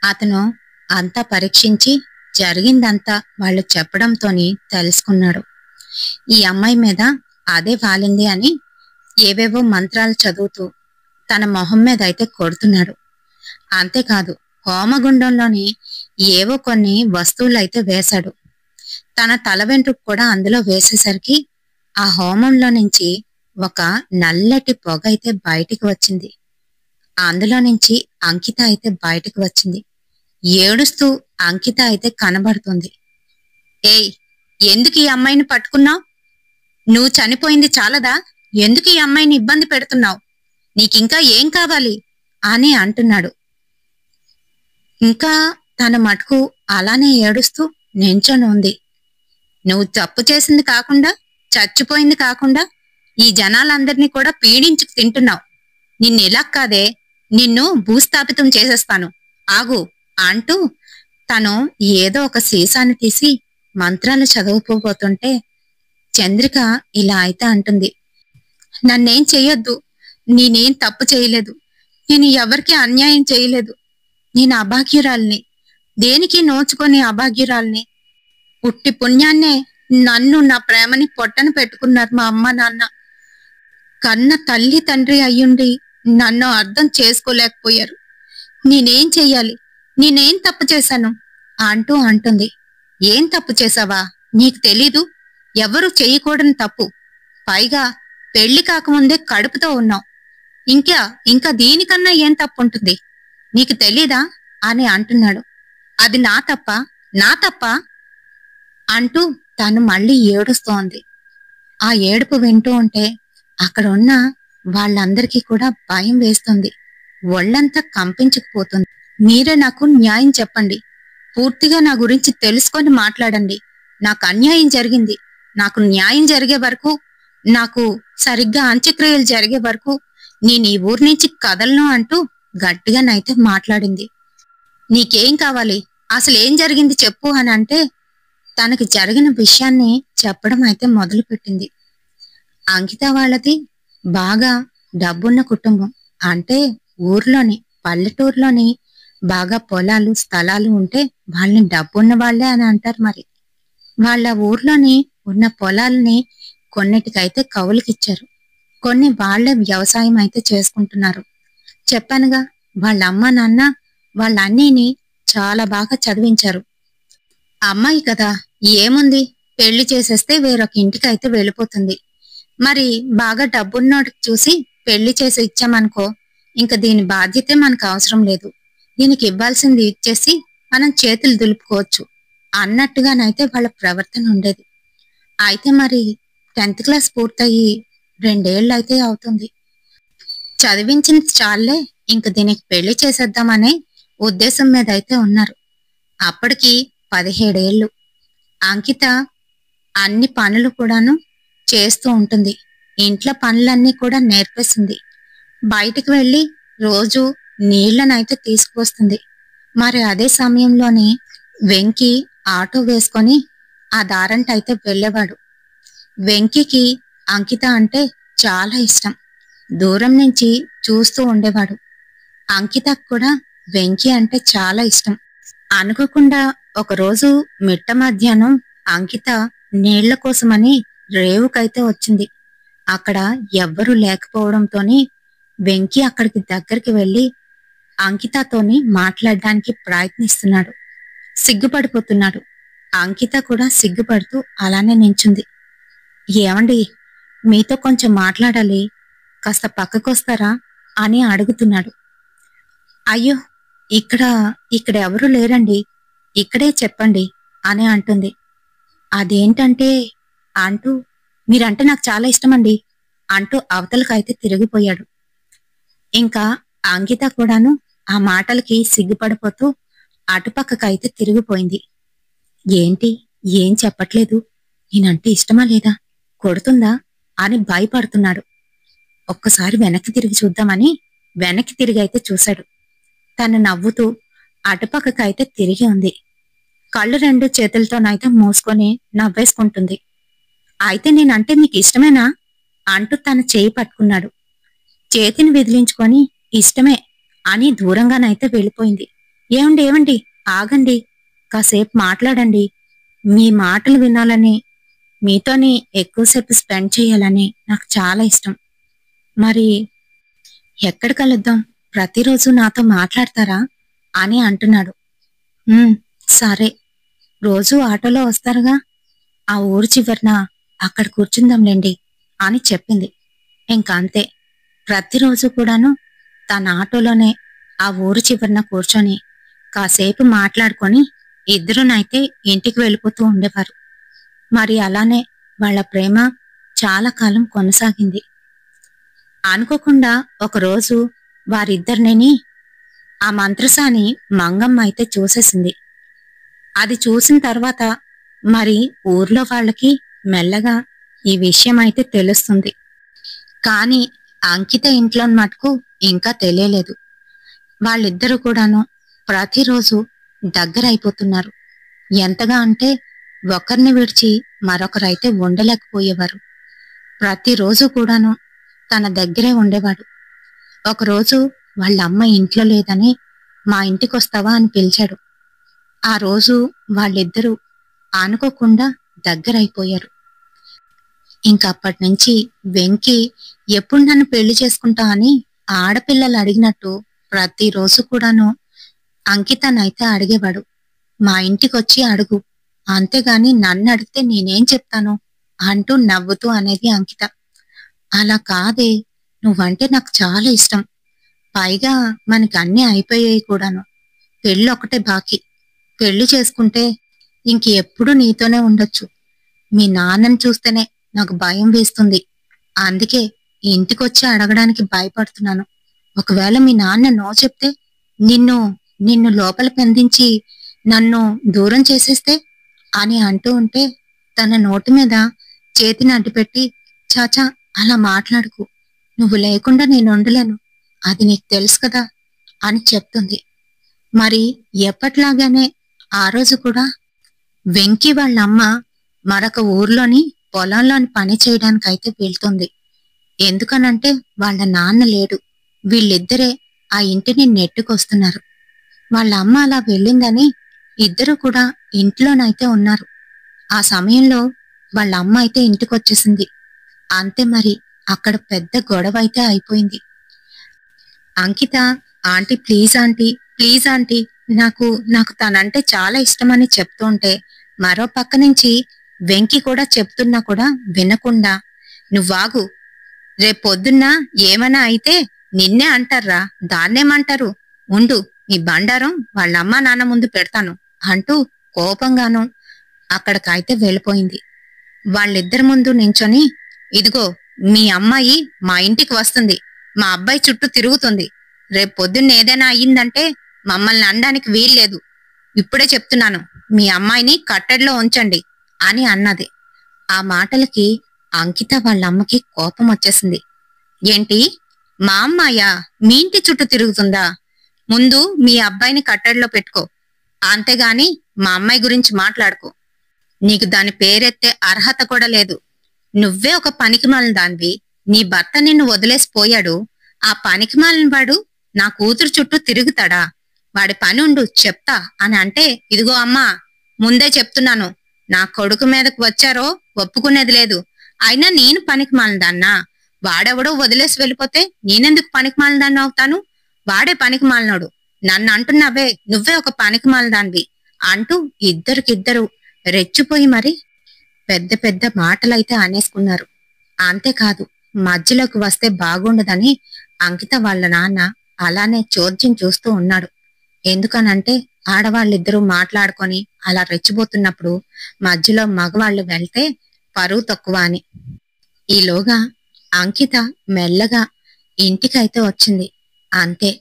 అతను అంతా పరీక్షించి జరిగిందంతా వాళ్ళు చెప్పడంతోని తెలుసుకున్నాడు. ఈ అమ్మాయి మీద అదే వాలింది అని ఏవేవో మంత్రాలు చదువుతూ తన మొహం మీద అయితే కొడుతున్నాడు. అంతేకాదు, హోమగుండంలోని ఏవో కొన్ని వస్తువులైతే వేశాడు. తన తల వెంట్రుకు కూడా అందులో వేసేసరికి ఆ హోమంలో నుంచి ఒక నల్లటి పొగ అయితే బయటికి వచ్చింది. అందులో నుంచి అంకిత అయితే బయటకు వచ్చింది. ఏడుస్తూ అంకిత అయితే కనబడుతుంది. ఏయ్, ఎందుకు ఈ అమ్మాయిని పట్టుకున్నావు? నువ్వు చనిపోయింది చాలదా? ఎందుకు ఈ అమ్మాయిని ఇబ్బంది పెడుతున్నావు? నీకింకా ఏం కావాలి అని అంటున్నాడు. ఇంకా తన మటుకు అలానే ఏడుస్తూ నించొని ఉంది. నువ్వు తప్పు చేసింది కాకుండా, చచ్చిపోయింది కాకుండా ఈ జనాలందరినీ కూడా పీడించుకు తింటున్నావు. నిన్నెలా కాదే, నిన్ను భూస్థాపితం చేసేస్తాను, ఆగు అంటూ తను ఏదో ఒక సీసాన్ని తీసి మంత్రాలు చదువుకోబోతుంటే చంద్రిక ఇలా అయితే అంటుంది. నన్నేం చెయ్యొద్దు, నేనేం తప్పు చేయలేదు, నేను ఎవరికి అన్యాయం చేయలేదు, నేను అభాగ్యురాల్ని, దేనికి నోచుకొని అభాగ్యురాల్ని. పుట్టి పుణ్యాన్నే నన్ను, నా ప్రేమని పొట్టన పెట్టుకున్నారు మా అమ్మ నాన్న. కన్న తల్లి తండ్రి అయ్యుండి నన్ను అర్థం చేసుకోలేకపోయారు. నేనేం చెయ్యాలి? నేనేం తప్పు చేశాను అంటూ అంటుంది. ఏం తప్పు చేశావా? నీకు తెలీదు? ఎవరు చెయ్యకూడని తప్పు. పైగా పెళ్లి కాకముందే కడుపుతో ఉన్నావు. ఇంకా దీనికన్నా ఏం తప్పు ఉంటుంది? నీకు తెలీదా అని అంటున్నాడు. అది నా తప్ప అంటూ తను మళ్ళీ ఏడుస్తోంది. ఆ ఏడుపు వింటూ ఉంటే అక్కడ ఉన్న వాళ్ళందరికీ కూడా భయం వేస్తుంది. ఒళ్ళంతా కంపించుకుపోతుంది. మీరే నాకు న్యాయం చెప్పండి. పూర్తిగా నా గురించి తెలుసుకొని మాట్లాడండి. నాకు అన్యాయం జరిగింది. నాకు న్యాయం జరిగే వరకు, నాకు సరిగ్గా అంత్యక్రియలు జరిగే వరకు నేను ఈ ఊరి నుంచి కదలను అంటూ గట్టిగానైతే మాట్లాడింది. నీకేం కావాలి? అసలు ఏం జరిగింది చెప్పు అని అంటే తనకి జరిగిన విషయాన్ని చెప్పడం అయితే మొదలుపెట్టింది. అంకిత వాళ్ళది బాగా డబ్బున్న కుటుంబం. అంటే ఊర్లోని, పల్లెటూరులోని బాగా పొలాలు, స్థలాలు ఉంటే వాళ్ళని డబ్బున్న వాళ్లే అని అంటారు. మరి వాళ్ళ ఊర్లోని ఉన్న పొలాలని కొన్నిటికైతే కౌలుకిచ్చారు. కొన్ని వాళ్లే వ్యవసాయం అయితే చేసుకుంటున్నారు. చెప్పానుగా, వాళ్ళ అమ్మ నాన్న వాళ్ళ అన్నీని చాలా బాగా చదివించారు. అమ్మాయి కదా, ఏముంది, పెళ్లి చేసేస్తే వేరొక ఇంటికి అయితే వెళ్ళిపోతుంది. మరి బాగా డబ్బున్నోడికి చూసి పెళ్లి చేసి ఇచ్చామనుకో, ఇంక దీని బాధ్యతే మనకు అవసరం లేదు. దీనికి ఇవ్వాల్సింది ఇచ్చేసి మనం చేతులు దులుపుకోవచ్చు అన్నట్టుగానైతే వాళ్ళ ప్రవర్తన ఉండేది. అయితే మరి 10th క్లాస్ పూర్తయి 2 ఏళ్ళు అయితే అవుతుంది. చదివించింది చాలే, ఇంక దీనికి పెళ్లి చేసేద్దామనే ఉద్దేశం మీద అయితే ఉన్నారు. అప్పటికి 17 ఏళ్ళు. అంకిత అన్ని పనులు కూడాను చేస్తూ ఉంటుంది. ఇంట్లో పనులన్నీ కూడా నేర్పేసింది. బయటకు వెళ్ళి రోజు నీళ్లనైతే తీసుకువస్తుంది. మరి అదే సమయంలోనే వెంకీ ఆటో వేసుకొని ఆ దారంటైతే వెళ్ళేవాడు. వెంకీకి అంకిత అంటే చాలా ఇష్టం. దూరం నుంచి చూస్తూ ఉండేవాడు. అంకితకు కూడా వెంకీ అంటే చాలా ఇష్టం. అనుకోకుండా ఒకరోజు మిట్ట మధ్యాహ్నం అంకిత నీళ్ల కోసమని రేవుకైతే వచ్చింది. అక్కడ ఎవ్వరూ లేకపోవడంతోని వెంకీ అక్కడికి దగ్గరికి వెళ్లి అంకితతోని మాట్లాడడానికి ప్రయత్నిస్తున్నాడు. సిగ్గుపడిపోతున్నాడు. అంకిత కూడా సిగ్గుపడుతూ అలానే నించుంది. ఏమండి, మీతో కొంచెం మాట్లాడాలి, కాస్త పక్కకొస్తారా అని అడుగుతున్నాడు. అయ్యో, ఇక్కడ ఎవరూ లేరండి, ఇక్కడే చెప్పండి అని అంటుంది. అదేంటంటే అంటూ, మీరంటే నాకు చాలా ఇష్టమండి అంటూ అవతలకైతే తిరిగిపోయాడు. ఇంకా అంకిత కూడాను ఆ మాటలకి సిగ్గుపడిపోతూ అటుపక్కకైతే తిరిగిపోయింది. ఏంటి, ఏం చెప్పట్లేదు, నేనంటే ఇష్టమా లేదా, కొడుతుందా అని భయపడుతున్నాడు. ఒక్కసారి వెనక్కి తిరిగి చూద్దామని వెనక్కి తిరిగి అయితే చూశాడు. తను నవ్వుతూ అటుపక్కకైతే తిరిగి ఉంది. కళ్ళు 2 చేతులతోనైతే మూసుకొని నవ్వేసుకుంటుంది. అయితే నేనంటే మీకు ఇష్టమేనా అంటూ తన చేయి పట్టుకున్నాడు. చేతిని విదిలించుకొని ఇష్టమే అని దూరంగానైతే వెళ్ళిపోయింది. ఏమండి, ఆగండి, కాసేపు మాట్లాడండి. మీ మాటలు వినాలని, మీతోని ఎక్కువసేపు స్పెండ్ చేయాలని నాకు చాలా ఇష్టం. మరి ఎక్కడ కలుద్దాం? ప్రతిరోజు నాతో మాట్లాడతారా అని అంటున్నాడు. సరే, రోజూ ఆటోలో వస్తారుగా, ఆ ఊరు చివరన అక్కడ కూర్చుందాంలేండి అని చెప్పింది. ఇంకంతే, ప్రతిరోజు కూడాను తన ఆటోలోనే ఆ ఊరు చివరన కూర్చొని కాసేపు మాట్లాడుకొని ఇద్దరునైతే ఇంటికి వెళ్ళిపోతూ ఉండేవారు. మరి అలానే వాళ్ళ ప్రేమ చాలా కాలం కొనసాగింది. అనుకోకుండా ఒకరోజు వారిద్దరిని ఆ మంత్రసాని మంగమ్మ అయితే చూసేసింది. అది చూసిన తర్వాత మరి ఊర్లో వాళ్ళకి మెల్లగా ఈ విషయం అయితే తెలుస్తుంది. కాని అంకిత ఇంట్లో మటుకు ఇంకా తెలియలేదు. వాళ్ళిద్దరూ కూడాను ప్రతిరోజు దగ్గరైపోతున్నారు. ఎంతగా అంటే ఒకరిని విడిచి మరొకరైతే ఉండలేకపోయేవారు. ప్రతిరోజు కూడాను తన దగ్గరే ఉండేవాడు. ఒకరోజు వాళ్ళమ్మ ఇంట్లో లేదని మా ఇంటికొస్తావా అని పిలిచాడు. ఆ రోజు వాళ్ళిద్దరూ ఆనుకోకుండా దగ్గరైపోయారు. ఇంకప్పటి నుంచి వెంకీ ఎప్పుడు నన్ను పెళ్లి చేసుకుంటా అని ఆడపిల్లలు అడిగినట్టు ప్రతిరోజు కూడాను అంకితనైతే అడిగేవాడు. మా ఇంటికొచ్చి అడుగు, అంతేగాని నన్ను అడిగితే నేనేం చెప్తాను అంటూ నవ్వుతూ అనేది అంకిత. అలా కాదే, నువ్వంటే నాకు చాలా ఇష్టం. పైగా మనకి అన్నీ అయిపోయాయి కూడాను. పెళ్ళొక్కటే బాకీ. పెళ్లి చేసుకుంటే ఇంక ఎప్పుడు నీతోనే ఉండొచ్చు. మీ నాన్నని చూస్తేనే నాకు భయం వేస్తుంది. అందుకే ఇంటికొచ్చి అడగడానికి భయపడుతున్నాను. ఒకవేళ మీ నాన్న నో చెప్తే నిన్ను నిన్ను లోపల బంధించి నన్ను దూరం చేసేస్తే అని అంటూ ఉంటే తన నోటి మీద చేతిని అడ్డుపెట్టి, చాచా అలా మాట్లాడుకు, నువ్వు లేకుండా నేను ఉండలేను, అది నీకు తెలుసు కదా అని చెప్తుంది. మరి ఎప్పట్లాగానే ఆ రోజు కూడా వెంకీ వాళ్ళమ్మ మరొక ఊర్లోని పొలంలోని పని చేయడానికైతే వెళ్తుంది. ఎందుకనంటే వాళ్ళ నాన్న లేడు. వీళ్ళిద్దరే ఆ ఇంటిని నెట్టుకొస్తున్నారు. వాళ్ళ అమ్మ అలా వెళ్ళిందని ఇద్దరు కూడా ఇంట్లోనైతే ఉన్నారు. ఆ సమయంలో వాళ్ళ అమ్మ అయితే ఇంటికొచ్చేసింది. అంతే మరి, అక్కడ పెద్ద గొడవ అయితే అయిపోయింది. Ankita, aunty please aunty, please aunty, నాకు నాకు తనంటే చాలా ఇష్టమని చెప్తూ ఉంటే మరో పక్క నుంచి వెంకి కూడా చెప్తున్నా కూడా వినకుండా, నువ్వాగు, రేపొద్దున్న ఏమైనా అయితే నిన్నే అంటారా, దాన్నేమంటారు, ఉండు, నీ బండారం వాళ్ళమ్మ నాన్న ముందు పెడతాను అంటూ కోపంగాను అక్కడికైతే వెళ్ళిపోయింది. వాళ్ళిద్దరి ముందు నించొని, ఇదిగో మీ అమ్మాయి మా ఇంటికి వస్తుంది, మా అబ్బాయి చుట్టూ తిరుగుతుంది, రేపు పొద్దున్న ఏదైనా అయ్యిందంటే మమ్మల్ని అనడానికి వీల్లేదు. ఇప్పుడే చెప్తున్నాను, మీ అమ్మాయిని కట్టడిలో ఉంచండి అని అన్నది. ఆ మాటలకి అంకిత వాళ్ళమ్మకి కోపం వచ్చేసింది. ఏంటి, మా అమ్మాయా మీ ఇంటి చుట్టూ తిరుగుతుందా? ముందు మీ అబ్బాయిని కట్టడిలో పెట్టుకో, అంతేగాని మా అమ్మాయి గురించి మాట్లాడుకో. నీకు దాని పేరెత్తే అర్హత కూడా లేదు. నువ్వే ఒక పనికిమాలిన దానివి. నీ భర్త నిన్ను వదిలేసిపోయాడు. ఆ పనికిమాలిన వాడు నా కూతురు చుట్టూ తిరుగుతాడా? వాడి పని ఉండు చెప్తా అని అంటే, ఇదిగో అమ్మా, ముందే చెప్తున్నాను, నా కొడుకు మీదకు వచ్చారో ఒప్పుకునేది లేదు. అయినా నేను పనికిమాలిన దాన్నా? వాడెవడో వదిలేసి వెళ్ళిపోతే నేనెందుకు పనికిమాలిన దాన్ని అవుతాను? వాడే పనికిమాలినోడు. నన్ను అంటున్నావే, నువ్వే ఒక పనికిమాలిన దానివి అంటూ ఇద్దరికిద్దరు రెచ్చిపోయి మరి పెద్ద పెద్ద మాటలైతే అనేసుకున్నారు. అంతేకాదు, మధ్యలోకి వస్తే బాగుండదని అంకిత వాళ్ళ నాన్న అలానే చోద్యం చూస్తూ ఉన్నాడు. ఎందుకనంటే ఆడవాళ్ళిద్దరూ మాట్లాడుకొని అలా రెచ్చిపోతున్నప్పుడు మధ్యలో మగవాళ్ళు వెళ్తే పరువు తక్కువ అని. ఈలోగా అంకిత మెల్లగా ఇంటికైతే వచ్చింది. అంతే,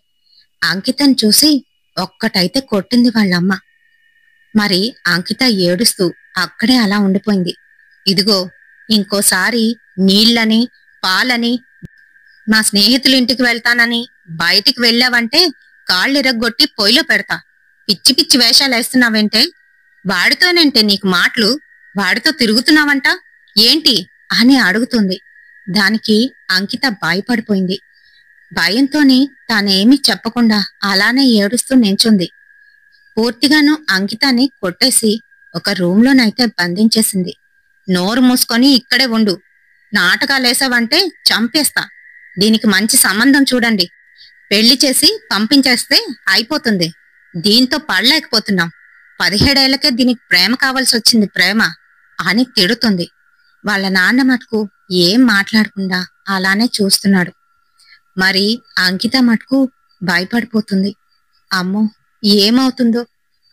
అంకితను చూసి ఒక్కటైతే కొట్టింది వాళ్ళమ్మ. మరి అంకిత ఏడుస్తూ అక్కడే అలా ఉండిపోయింది. ఇదిగో, ఇంకోసారి నీళ్ళని పాలని మా స్నేహితుల ఇంటికి వెళ్తానని బయటికి వెళ్ళావంటే కాళ్ళిరగ్గొట్టి పొయ్యిలో పెడతా. పిచ్చి పిచ్చి వేషాలేస్తున్నావంటే? వాడితోనంటే నీకు మాటలు? వాడితో తిరుగుతున్నావంట ఏంటి అని అడుగుతుంది. దానికి అంకిత భయపడిపోయింది. భయంతోని తానేమీ చెప్పకుండా అలానే ఏడుస్తూ నించుంది. పూర్తిగాను అంకితాన్ని కొట్టేసి ఒక రూంలోనైతే బంధించేసింది. నోరు మూసుకొని ఇక్కడే ఉండు, నాటకాలేసావంటే చంపేస్తా. దీనికి మంచి సంబంధం చూడండి, పెళ్లి చేసి పంపించేస్తే అయిపోతుంది. దీంతో పడలేకపోతున్నాం. 17 ఏళ్లకే దీనికి ప్రేమ కావాల్సి వచ్చింది, ప్రేమ అని తిడుతుంది. వాళ్ళ నాన్న మటుకు ఏం మాట్లాడకుండా అలానే చూస్తున్నాడు. మరి అంకిత మటుకు భయపడిపోతుంది. అమ్మో, ఏమవుతుందో,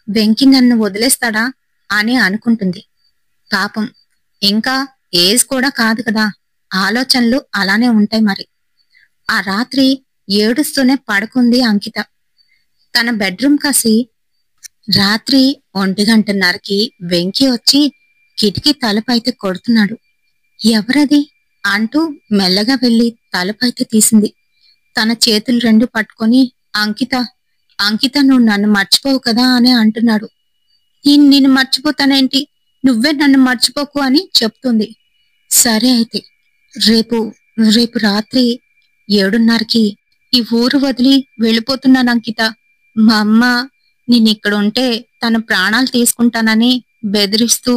వెంకి నన్ను వదిలేస్తాడా అని అనుకుంటుంది. పాపం, ఇంకా ఏజ్ కూడా కాదు కదా, ఆలోచనలు అలానే ఉంటాయి మరి. ఆ రాత్రి ఏడుస్తూనే పడుకుంది అంకిత. తన బెడ్రూమ్ కాసి రాత్రి 1:30కి వెంకీ వచ్చి కిటికీ తలుపైతే కొడుతున్నాడు. ఎవరది అంటూ మెల్లగా వెళ్లి తలుపైతే తీసింది. తన చేతులు రెండు పట్టుకొని, అంకిత, అంకిత, నువ్వు నన్ను మర్చిపోవు కదా అని అంటున్నాడు. నిన్ను మర్చిపోతానేంటి, నువ్వే నన్ను మర్చిపోకు అని చెప్తుంది. సరే అయితే, రేపు రేపు రాత్రి 7:30కి ఈ ఊరు వదిలి వెళ్ళిపోతున్నాను అంకిత. మా అమ్మ నేనిక్కడ ఉంటే తన ప్రాణాలు తీసుకుంటానని బెదిరిస్తూ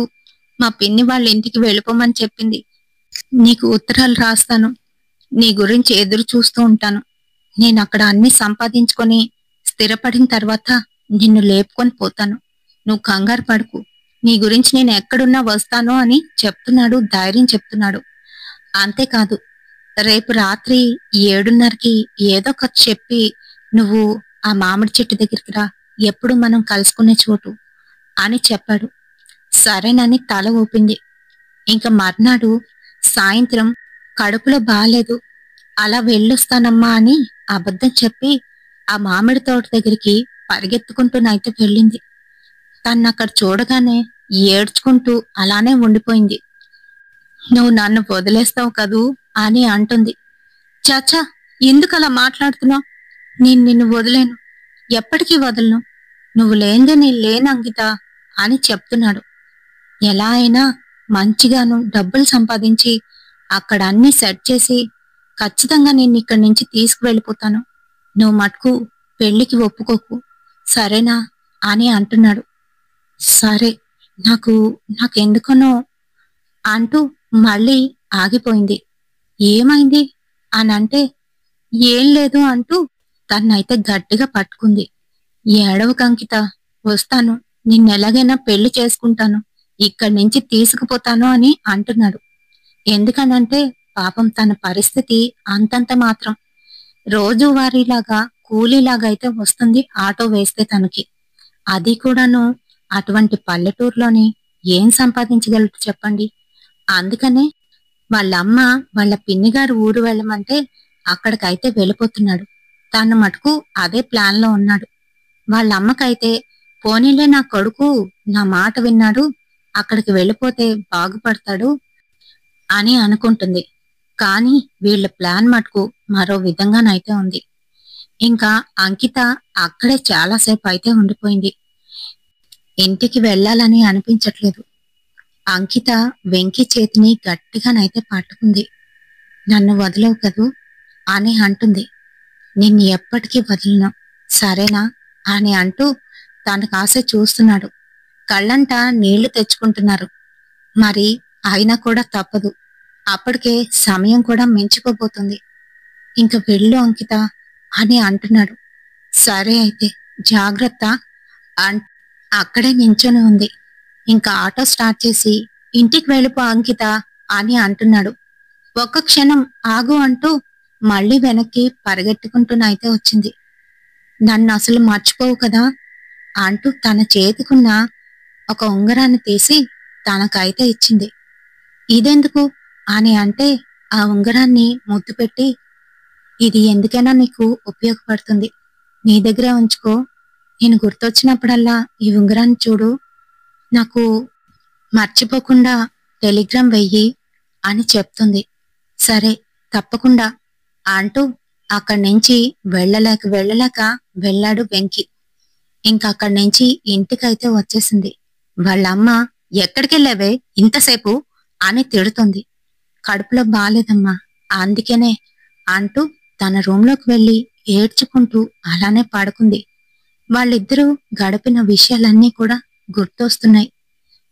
మా పిన్ని వాళ్ళ ఇంటికి వెళ్ళిపోమని చెప్పింది. నీకు ఉత్తరాలు రాస్తాను. నీ గురించి ఎదురు చూస్తూ ఉంటాను. నేనక్కడ అన్ని సంపాదించుకొని స్థిరపడిన తర్వాత నిన్ను లేపుకొని పోతాను. నువ్వు కంగారు పడకు. నీ గురించి నేను ఎక్కడున్నా వస్తాను అని చెప్తున్నాడు, ధైర్యం చెప్తున్నాడు. అంతేకాదు, రేపు రాత్రి 7:30కి ఏదో ఒకటి చెప్పి నువ్వు ఆ మామిడి చెట్టు దగ్గరికి రా, ఎప్పుడు మనం కలుసుకునే చోటు అని చెప్పాడు. సరేనని తల ఊపింది. ఇంక మర్నాడు సాయంత్రం కడుపులో బాలేదు, అలా వెళ్ళొస్తానమ్మా అని అబద్ధం చెప్పి ఆ మామిడి తోట దగ్గరికి పరిగెత్తుకుంటూనైతే వెళ్ళింది. తన్నక్కడ చూడగానే ఏడ్చుకుంటూ అలానే ఉండిపోయింది. నువ్వు నన్ను వదిలేస్తావు కదూ అని అంటుంది. చాచా, ఎందుకలా మాట్లాడుతున్నావు? నేను నిన్ను వదిలేను, ఎప్పటికీ వదలను. నువ్వు లేందే నేను లేను అంకిత అని చెప్తున్నాడు. ఎలా అయినా మంచిగాను డబ్బులు సంపాదించి అక్కడ అన్ని సెట్ చేసి ఖచ్చితంగా నేను ఇక్కడి నుంచి తీసుకువెళ్ళిపోతాను. నువ్వు మటుకు పెళ్లికి ఒప్పుకోకు, సరేనా అని అంటున్నాడు. సరే, నాకెందుకనో అంటూ మళ్ళీ ఆగిపోయింది. ఏమైంది అని అంటే ఏం లేదు అంటూ తన్నైతే గట్టిగా పట్టుకుంది. ఏడవకు అంకిత, వస్తాను, నిన్నెలాగైనా పెళ్లి చేసుకుంటాను, ఇక్కడి నుంచి తీసుకుపోతాను అని అంటున్నాడు. ఎందుకనంటే పాపం తన పరిస్థితి అంతంత మాత్రం. రోజువారీలాగా కూలీలాగా అయితే వస్తుంది ఆటో వేస్తే తనకి. అది కూడాను అటువంటి పల్లెటూరులోని ఏం సంపాదించగలడు చెప్పండి. అందుకనే వాళ్ళమ్మ వాళ్ళ పిన్నిగారు ఊరు వెళ్ళమంటే అక్కడికైతే వెళ్ళిపోతున్నాడు. తను మటుకు అదే ప్లాన్ లో ఉన్నాడు. వాళ్ళమ్మకైతే పోనీలే, నా కొడుకు నా మాట విన్నాడు, అక్కడికి వెళ్ళిపోతే బాగుపడతాడు అని అనుకుంటుంది. కాని వీళ్ళ ప్లాన్ మటుకు మరో విధంగానైతే ఉంది. ఇంకా అంకిత అక్కడే చాలాసేపు అయితే ఉండిపోయింది. ఇంటికి వెళ్ళాలని అనిపించట్లేదు. అంకిత వెంకీ చేతిని గట్టిగానైతే పట్టుకుంది. నన్ను వదలవు కదూ అని అంటుంది. నిన్ను ఎప్పటికీ వదలను, సరేనా అని అంటూ తన కాసే చూస్తున్నాడు. కళ్ళంట నీళ్లు తెచ్చుకుంటున్నారు. మరి అయినా కూడా తప్పదు. అప్పటికే సమయం కూడా మించిపోబోతుంది. ఇంక వెళ్ళు అంకిత అని అంటున్నాడు. సరే అయితే జాగ్రత్త అన్ అక్కడే నించొని ఉంది. ఇంకా ఆటో స్టార్ట్ చేసి ఇంటికి వెళ్ళిపో అంకిత అని అంటున్నాడు. ఒక్క క్షణం ఆగు అంటూ మళ్ళీ వెనక్కి పరిగెట్టుకుంటూనైతే వచ్చింది. నన్ను అసలు మర్చిపోవు కదా అంటూ తన చేతికున్న ఒక ఉంగరాన్ని తీసి తనకైతే ఇచ్చింది. ఇదెందుకు అని అంటే ఆ ఉంగరాన్ని ముద్దు పెట్టి, ఇది ఎందుకైనా నీకు ఉపయోగపడుతుంది, నీ దగ్గరే ఉంచుకో, నేను గుర్తొచ్చినప్పుడల్లా ఈ ఉంగరాన్ని చూడు, నాకు మర్చిపోకుండా టెలిగ్రామ్ వెయ్యి అని చెప్తుంది. సరే, తప్పకుండా అంటూ అక్కడి నుంచి వెళ్ళలేక వెళ్ళాడు వెంకీ. ఇంకక్కడి నుంచి ఇంటికైతే వచ్చేసింది. వాళ్ళమ్మ ఎక్కడికెళ్ళావే ఇంతసేపు అని తిడుతుంది. కడుపులో బాలేదమ్మా, అందుకనే అంటూ తన రూంలోకి వెళ్లి ఏడ్చుకుంటూ అలానే పడుకుంది. వాళ్ళిద్దరూ గడిపిన విషయాలన్నీ కూడా గుర్తొస్తున్నాయి.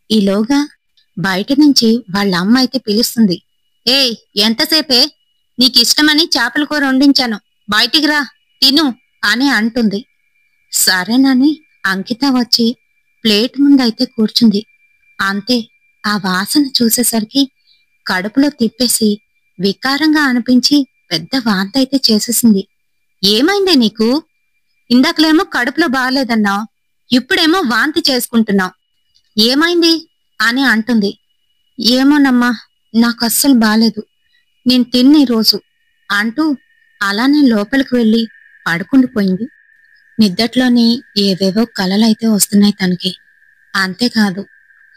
ఈలోగా బయట నుంచి వాళ్ళ అమ్మ అయితే పిలుస్తుంది. ఏయ్, ఎంతసేపే? నీకిష్టమని చేపల కూర వండించాను, బయటికి రా, తిను అని అంటుంది. సరేనని అంకిత వచ్చి ప్లేట్ ముందైతే కూర్చుంది. అంతే, ఆ వాసన చూసేసరికి కడుపులో తిప్పేసి వికారంగా అనిపించి పెద్ద వాంతి అయితే చేసేసింది. ఏమైందే నీకు? ఇందాకలేమో కడుపులో బాగాలేదన్నావు, ఇప్పుడేమో వాంతి చేసుకుంటున్నావు, ఏమైంది అని అంటుంది. ఏమోనమ్మా, నాకు అస్సలు బాలేదు, నేను తిన్ని రోజు అంటూ అలానే లోపలికి వెళ్ళి పడుకుండిపోయింది. నిద్దట్లోని ఏవేవో కలలైతే వస్తున్నాయి తనకి. అంతేకాదు,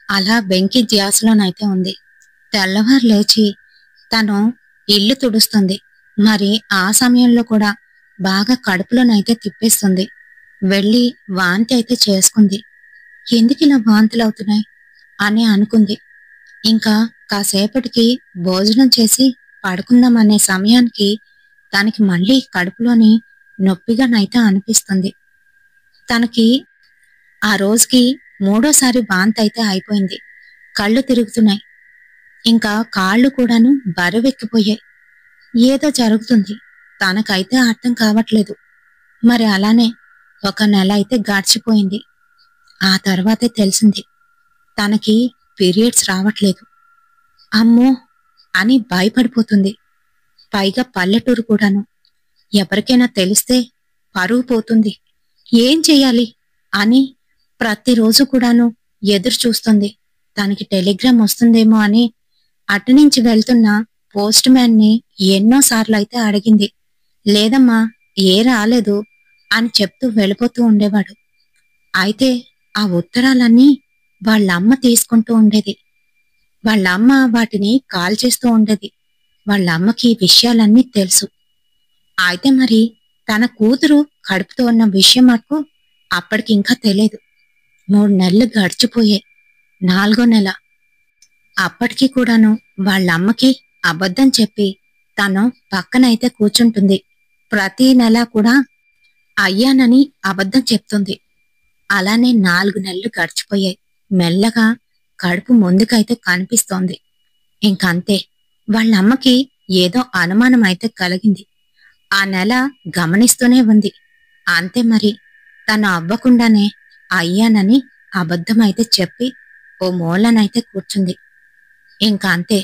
అలా వెంకీ ధ్యాసలోనైతే ఉంది. తెల్లవారు లేచి తను ఇల్లు తుడుస్తుంది. మరి ఆ సమయంలో కూడా బాగా కడుపులోనైతే తిప్పేస్తుంది. వెళ్ళి వాంతి అయితే చేసుకుంది. ఎందుకిలా వాంతులవుతున్నాయి అని అనుకుంది. ఇంకా కాసేపటికి భోజనం చేసి పడుకుందామనే సమయానికి తనకి మళ్ళీ కడుపులోని నొప్పిగానైతే అనిపిస్తుంది. తనకి ఆ రోజుకి మూడోసారి వాంతి అయితే అయిపోయింది. కళ్ళు తిరుగుతున్నాయి. ఇంకా కాళ్ళు కూడాను బరువెక్కిపోయాయి. ఏదో జరుగుతుంది. తనకైతే అర్థం కావట్లేదు. మరి అలానే ఒక నెల అయితే గడిచిపోయింది. ఆ తర్వాతే తెలిసింది తనకి పీరియడ్స్ రావట్లేదు. అమ్మో అని భయపడిపోతుంది. పైగా పల్లెటూరు కూడాను. ఎవరికైనా తెలిస్తే పరువు పోతుంది. ఏం చెయ్యాలి అని ప్రతిరోజు కూడాను ఎదురు చూస్తుంది. తనకి టెలిగ్రామ్ వస్తుందేమో అని అటునుంచి వెళ్తున్న పోస్ట్ మ్యాన్ ని ఎన్నోసార్లు అయితే అడిగింది. లేదమ్మా, ఏ రాలేదు అని చెప్తూ వెళ్ళిపోతూ ఉండేవాడు. అయితే ఆ ఉత్తరాలన్నీ వాళ్ళమ్మ తీసుకుంటూ ఉండేది. వాళ్ళమ్మ వాటిని కాల్ చేస్తూ ఉండేది. వాళ్ళమ్మకి ఈ విషయాలన్నీ తెలుసు. అయితే మరి తన కూతురు కడుపుతో ఉన్న విషయం మటుకు అప్పటికి ఇంకా తెలియదు. 3 నెలలు గడిచిపోయాయి. 4వ నెల. అప్పటికి కూడాను వాళ్ళమ్మకి అబద్ధం చెప్పి తను పక్కనైతే కూర్చుంటుంది. ప్రతి నెల కూడా అయ్యానని అబద్ధం చెప్తుంది. అలానే 4 నెలలు గడిచిపోయాయి. మెల్లగా కడుపు ముందుకైతే కనిపిస్తోంది. ఇంకంతే. వాళ్ళమ్మకి ఏదో అనుమానం అయితే కలిగింది. ఆ నెల గమనిస్తూనే ఉంది. అంతే మరి తను అవ్వకుండానే అయ్యానని అబద్ధమైతే చెప్పి ఓ మూలనైతే కూర్చుంది. ఇంకా అంతే.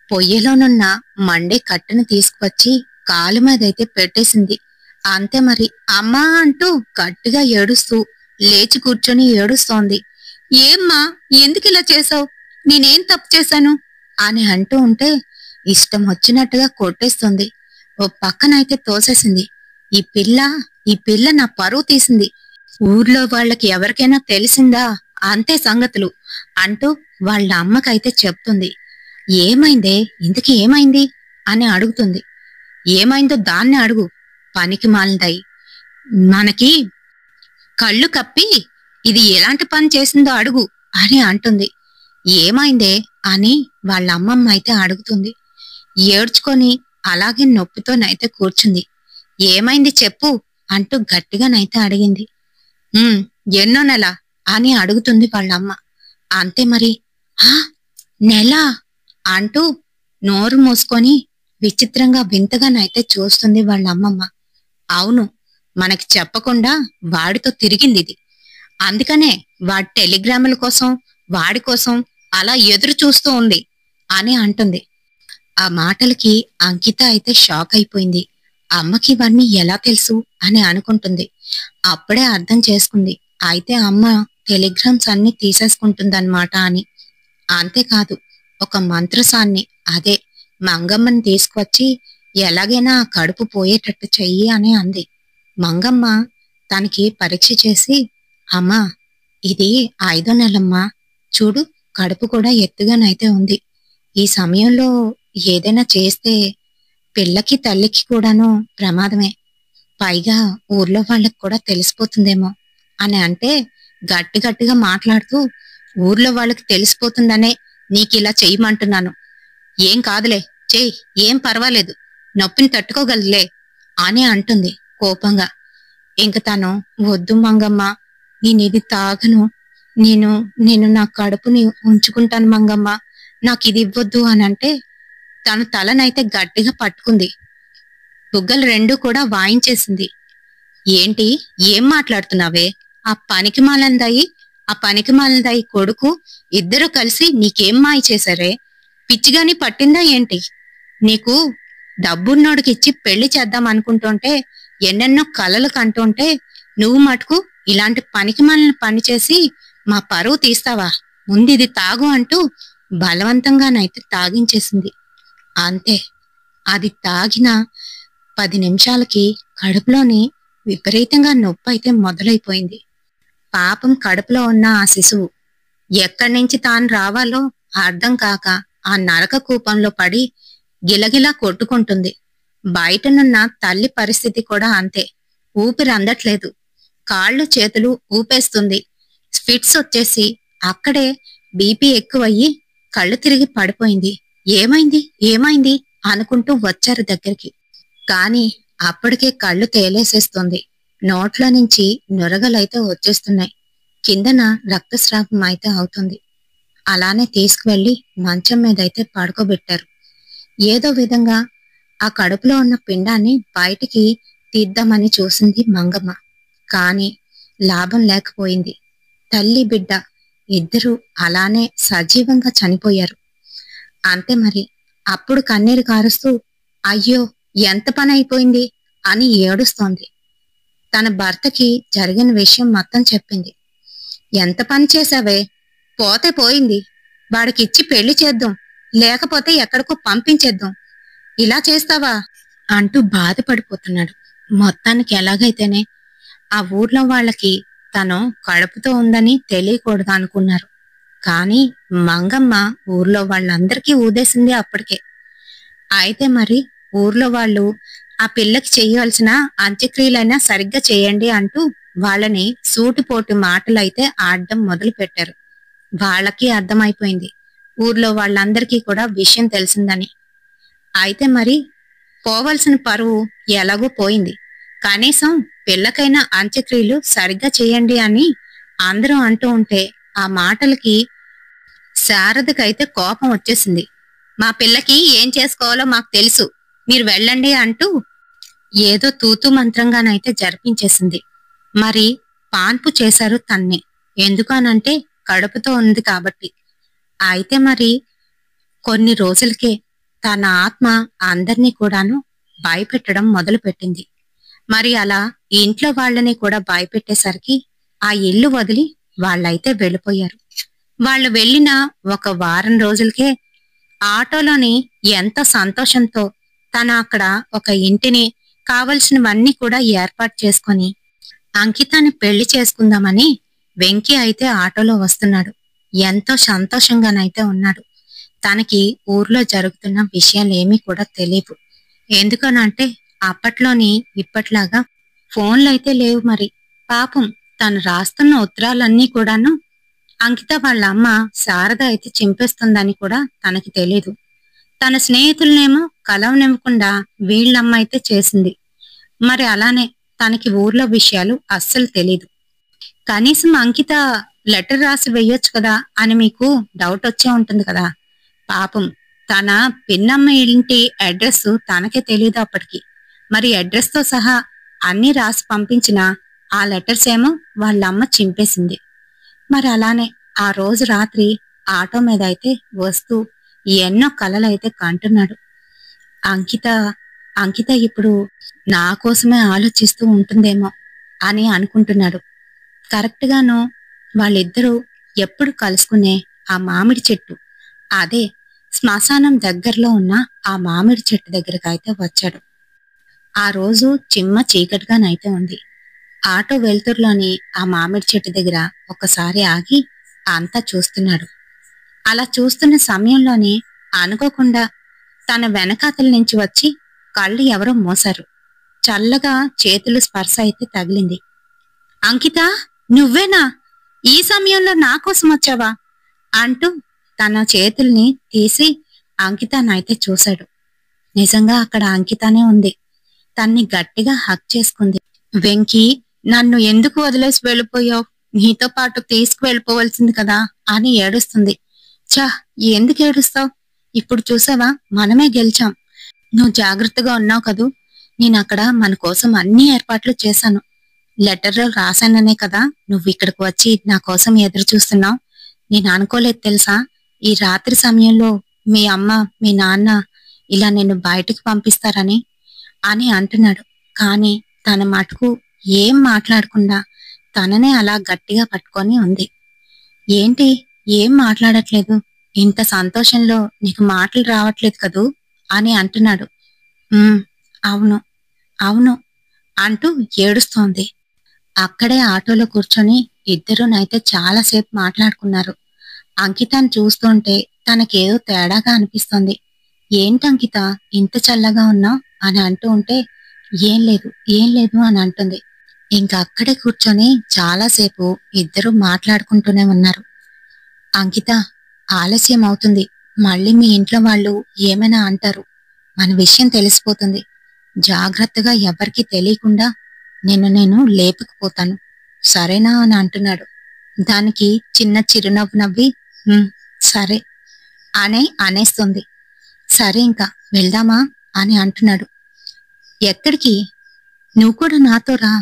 పొయ్యిలోనున్న మండే కట్టెను తీసుకువచ్చి కాలు మీదైతే పెట్టేసింది. అంతే మరి. అమ్మా అంటూ గట్టిగా ఏడుస్తూ లేచి కూర్చొని ఏడుస్తోంది. ఏమ్మా, ఎందుకిలా చేసావు? నేనేం తప్పు చేశాను అని అంటూ ఉంటే ఇష్టం వచ్చినట్టుగా కొట్టేస్తుంది. ఓ పక్కనైతే తోసేసింది. ఈ పిల్ల ఈ పిల్ల నా పరువు తీసింది. ఊర్లో వాళ్ళకి ఎవరికైనా తెలిసిందా అంతే సంగతులు అంటూ వాళ్ళ అమ్మకైతే చెప్తుంది. ఏమైందే, ఇంతకీ ఏమైంది అని అడుగుతుంది. ఏమైందో దాన్ని అడుగు, పనికి మాలిందాయి. మనకి కళ్ళు కప్పి ఇది ఎలాంటి పని చేసిందో అడుగు అని అంటుంది. ఏమైందే అని వాళ్ళ అమ్మమ్మ అయితే అడుగుతుంది. ఏడ్చుకొని అలాగే నొప్పితోనైతే కూర్చుంది. ఏమైంది చెప్పు అంటూ గట్టిగానైతే అడిగింది. ఎన్నో నెల అని అడుగుతుంది వాళ్ళమ్మ. అంతే మరి. హా, నెల అంటూ నోరు మూసుకొని విచిత్రంగా వింతగానైతే చూస్తుంది వాళ్ళ అమ్మమ్మ. అవును, మనకి చెప్పకుండా వాడితో తిరిగింది ఇది. అందుకనే వాడి టెలిగ్రాముల కోసం, వాడి కోసం అలా ఎదురు చూస్తూ ఉంది అని అంటుంది. ఆ మాటలకి అంకిత అయితే షాక్ అయిపోయింది. అమ్మకి ఇవన్నీ ఎలా తెలుసు అని అనుకుంటుంది. అప్పుడే అర్థం చేసుకుంది. అయితే అమ్మ టెలిగ్రామ్స్ అన్ని తీసేసుకుంటుందన్నమాట అని. అంతేకాదు, ఒక మంత్రసాన్ని, అదే మంగమ్మని తీసుకువచ్చి ఎలాగైనా కడుపు పోయేటట్టు చెయ్యి అని అంది. మంగమ్మ తనకి పరీక్ష చేసి, అమ్మా ఇది 5వ నెలమ్మా, చూడు కడుపు కూడా ఎత్తుగానైతే ఉంది. ఈ సమయంలో ఏదైనా చేస్తే పిల్లకి తల్లికి కూడాను ప్రమాదమే. పైగా ఊర్లో వాళ్ళకి కూడా తెలిసిపోతుందేమో అని అంటే గట్టి గట్టిగా మాట్లాడుతూ, ఊర్లో వాళ్ళకి తెలిసిపోతుందనే నీకిలా చెయ్యమంటున్నాను. ఏం కాదులే, చెయ్యి, ఏం పర్వాలేదు, నొప్పిని తట్టుకోగలలే అని అంటుంది కోపంగా. ఇంక తను, వద్దు మంగమ్మ, నేనిది తాగను, నేను నేను నా కడుపుని ఉంచుకుంటాను మంగమ్మ, నాకు ఇది ఇవ్వద్దు అని అంటే తను తలనైతే గట్టిగా పట్టుకుంది. బుగ్గలు 2 కూడా వాయించేసింది. ఏంటి, ఏం మాట్లాడుతున్నావే? ఆ పనికిమాలిందాయి కొడుకు ఇద్దరు కలిసి నీకేం మాయ చేశారే? పిచ్చిగాని పట్టిందా ఏంటి నీకు? డబ్బున్నోడికిచ్చి పెళ్లి చేద్దాం అనుకుంటుంటే, ఎన్నెన్నో కలలు కంటుంటే, నువ్వు మటుకు ఇలాంటి పనికిమాలిన పని చేసి మా పరువు తీస్తావా? ముందిది తాగు అంటూ బలవంతంగానైతే తాగించేసింది. అంతే. అది తాగిన 10 నిమిషాలకి కడుపులోని విపరీతంగా నొప్పి అయితే మొదలైపోయింది. పాపం కడుపులో ఉన్న ఆ శిశువు ఎక్కడి నుంచి తాను రావాలో అర్థం కాక ఆ నరక కూపంలో పడి గిలగిలా కొట్టుకుంటుంది. బయటనున్న తల్లి పరిస్థితి కూడా అంతే. ఊపిరి అందట్లేదు. కాళ్ళు చేతులు ఊపేస్తుంది. ఫిట్స్ వచ్చేసి అక్కడే బీపీ ఎక్కువయ్యి కళ్ళు తిరిగి పడిపోయింది. ఏమైంది ఏమైంది అనుకుంటూ వచ్చారు దగ్గరికి. కాని అప్పటికే కళ్ళు తేలేసేస్తుంది. నోట్లో నుంచి నురగలైతే వచ్చేస్తున్నాయి. కిందన రక్తస్రావం అయితే అవుతుంది. అలానే తీసుకువెళ్లి మంచం మీద అయితే పడుకోబెట్టారు. ఏదో విధంగా ఆ కడుపులో ఉన్న పిండాన్ని బయటికి తీద్దామని చూసింది మంగమ్మ. కాని లాభం లేకపోయింది. తల్లి బిడ్డ ఇద్దరూ అలానే సజీవంగా చనిపోయారు. అంతే మరి. అప్పుడు కన్నీరు కారుస్తూ అయ్యో ఎంత పని అయిపోయింది అని ఏడుస్తోంది. తన భర్తకి జరిగిన విషయం మొత్తం చెప్పింది. ఎంత పని చేశావే, పోతే పోయింది, వాడికిచ్చి పెళ్లి చేద్దాం, లేకపోతే ఎక్కడికో పంపించేద్దాం, ఇలా చేస్తావా అంటూ బాధపడిపోతున్నాడు. మొత్తానికి ఎలాగైతేనే ఆ ఊర్లో వాళ్ళకి తను కడుపుతో ఉందని తెలియకూడదు అనుకున్నారు. కాని మంగమ్మ ఊర్లో వాళ్ళందరికీ ఊదేసింది అప్పటికే. అయితే మరి ఊర్లో వాళ్ళు ఆ పిల్లకి చేయవలసిన అంత్యక్రియలైనా సరిగ్గా చేయండి అంటూ వాళ్ళని సూటిపోటి మాటలైతే ఆడడం మొదలు పెట్టారు. వాళ్ళకి అర్థమైపోయింది ఊర్లో వాళ్ళందరికీ కూడా విషయం తెలిసిందని. అయితే మరి పోవలసిన పరువు ఎలాగో పోయింది. కనీసం పిల్లకైనా అంత్యక్రియలు సరిగ్గా చేయండి అని అందరూ అంటూ ఉంటే ఆ మాటలకి శారదకైతే కోపం వచ్చేసింది. మా పిల్లకి ఏం చేసుకోవాలో మాకు తెలుసు, మీరు వెళ్ళండి అంటూ ఏదో తూతూ మంత్రంగానైతే జరిపించేసింది. మరి పాన్పు చేశారు తన్ని. ఎందుకనంటే కడుపుతో ఉంది కాబట్టి. అయితే మరి కొన్ని రోజులకే తన ఆత్మ అందర్నీ కూడాను భయపెట్టడం మొదలుపెట్టింది. మరి అలా ఇంట్లో వాళ్ళని కూడా భయపెట్టేసరికి ఆ ఇల్లు వదిలి వాళ్ళైతే వెళ్ళిపోయారు. వాళ్ళు వెళ్ళిన ఒక వారం రోజులకే ఆటోలోని ఎంతో సంతోషంతో తన అక్కడ ఒక ఇంటిని కావలసినవన్నీ కూడా ఏర్పాటు చేసుకొని అంకితాన్ని పెళ్లి చేసుకుందామని వెంకీ అయితే ఆటోలో వస్తున్నాడు. ఎంతో సంతోషంగానైతే ఉన్నాడు. తనకి ఊర్లో జరుగుతున్న విషయాలేమీ కూడా తెలియవు. ఎందుకనంటే అప్పట్లోని ఇప్పట్లాగా ఫోన్లైతే లేవు. మరి పాపం తను రాస్తున్న ఉత్తరాలన్నీ కూడాను అంకిత వాళ్ళ అమ్మ శారద అయితే చింపేస్తుందని కూడా తనకి తెలీదు. తన స్నేహితులనేమో కలవనివ్వకుండా వీళ్ళమ్మ అయితే చేసింది. మరి అలానే తనకి ఊర్లో విషయాలు అస్సలు తెలీదు. కనీసం అంకిత లెటర్ రాసి వెయ్యొచ్చు కదా అని మీకు డౌట్ వచ్చే ఉంటుంది కదా. పాపం తన పిన్నమ్మ ఇంటి అడ్రస్ తనకే తెలియదు అప్పటికి. మరి అడ్రస్ తో సహా అన్ని రాసి పంపించిన ఆ లెటర్స్ ఏమో వాళ్ళమ్మ చింపేసింది. మరి అలానే ఆ రోజు రాత్రి ఆటో మీద అయితే వస్తూ ఎన్నో కలలైతే కంటున్నాడు. అంకిత అంకిత ఇప్పుడు నా కోసమే ఆలోచిస్తూ ఉంటుందేమో అని అనుకుంటున్నాడు. కరెక్ట్ గాను వాళ్ళిద్దరూ ఎప్పుడు కలుసుకునే ఆ మామిడి చెట్టు, అదే శ్మశానం దగ్గరలో ఉన్న ఆ మామిడి చెట్టు దగ్గరకు అయితే వచ్చాడు. ఆ రోజు చిమ్మ చీకటిగానైతే ఉంది. ఆటో వెలుతురులోని ఆ మామిడి చెట్టు దగ్గర ఒకసారి ఆగి అంతా చూస్తున్నాడు. అలా చూస్తున్న సమయంలోనే అనుకోకుండా తన వెనకాతల నుంచి వచ్చి కళ్ళు ఎవరో మోసారు. చల్లగా చేతులు స్పర్శ అయితే తగిలింది. అంకిత, నువ్వేనా? ఈ సమయంలో నా కోసం వచ్చావా అంటూ తన చేతుల్ని తీసి అంకితానైతే చూశాడు. నిజంగా అక్కడ అంకితానే ఉంది. తన్ని గట్టిగా హక్ చేసుకుంది. వెంకీ, నన్ను ఎందుకు వదిలేసి వెళ్ళిపోయావు? నీతో పాటు తీసుకువెళ్ళిపోవలసింది కదా అని ఏడుస్తుంది. చా, ఎందుకు ఏడుస్తావు? ఇప్పుడు చూసావా, మనమే గెలిచాం. నువ్వు జాగ్రత్తగా ఉన్నావు కదూ. నేనక్కడ మన కోసం అన్ని ఏర్పాట్లు చేశాను. లెటర్లో రాశాననే కదా నువ్వు ఇక్కడికి వచ్చి నా కోసం ఎదురు చూస్తున్నావు. నేను అనుకోలేదు తెలుసా, ఈ రాత్రి సమయంలో మీ అమ్మ మీ నాన్న ఇలా నిన్ను బయటకు పంపిస్తారని అని అంటున్నాడు. కాని తన మటుకు ఏం మాట్లాడకుండా తననే అలా గట్టిగా పట్టుకొని ఉంది. ఏంటి, ఏం మాట్లాడట్లేదు? ఇంత సంతోషంలో నీకు మాటలు రావట్లేదు కదూ అని అంటున్నాడు. అవును అవును అంటూ ఏడుస్తోంది. అక్కడే ఆటోలో కూర్చొని ఇద్దరూనైతే చాలాసేపు మాట్లాడుకున్నారు. అంకితాన్ని చూస్తుంటే తనకేదో తేడాగా అనిపిస్తోంది. ఏంటంకిత, ఇంత చల్లగా ఉన్నావు అని అంటూ ఉంటే ఏం లేదు ఏం లేదు అని అంటుంది. ఇంకా అక్కడే కూర్చొని చాలాసేపు ఇద్దరూ మాట్లాడుకుంటూనే ఉన్నారు. అంకిత, ఆలస్యం అవుతుంది. మళ్ళీ మీ ఇంట్లో వాళ్ళు ఏమైనా అంటారు. మన విషయం తెలిసిపోతుంది. జాగ్రత్తగా ఎవరికీ తెలియకుండా నేను లేపుకుపోతాను, సరేనా అని అంటున్నాడు. దానికి చిన్న చిరునవ్వు నవ్వి "ఉమ్, సరే" అనేస్తుంది. సరే ఇంకా వెళ్దామా అని అంటున్నాడు. ఎక్కడికి? నువ్వు కూడా నాతో రా,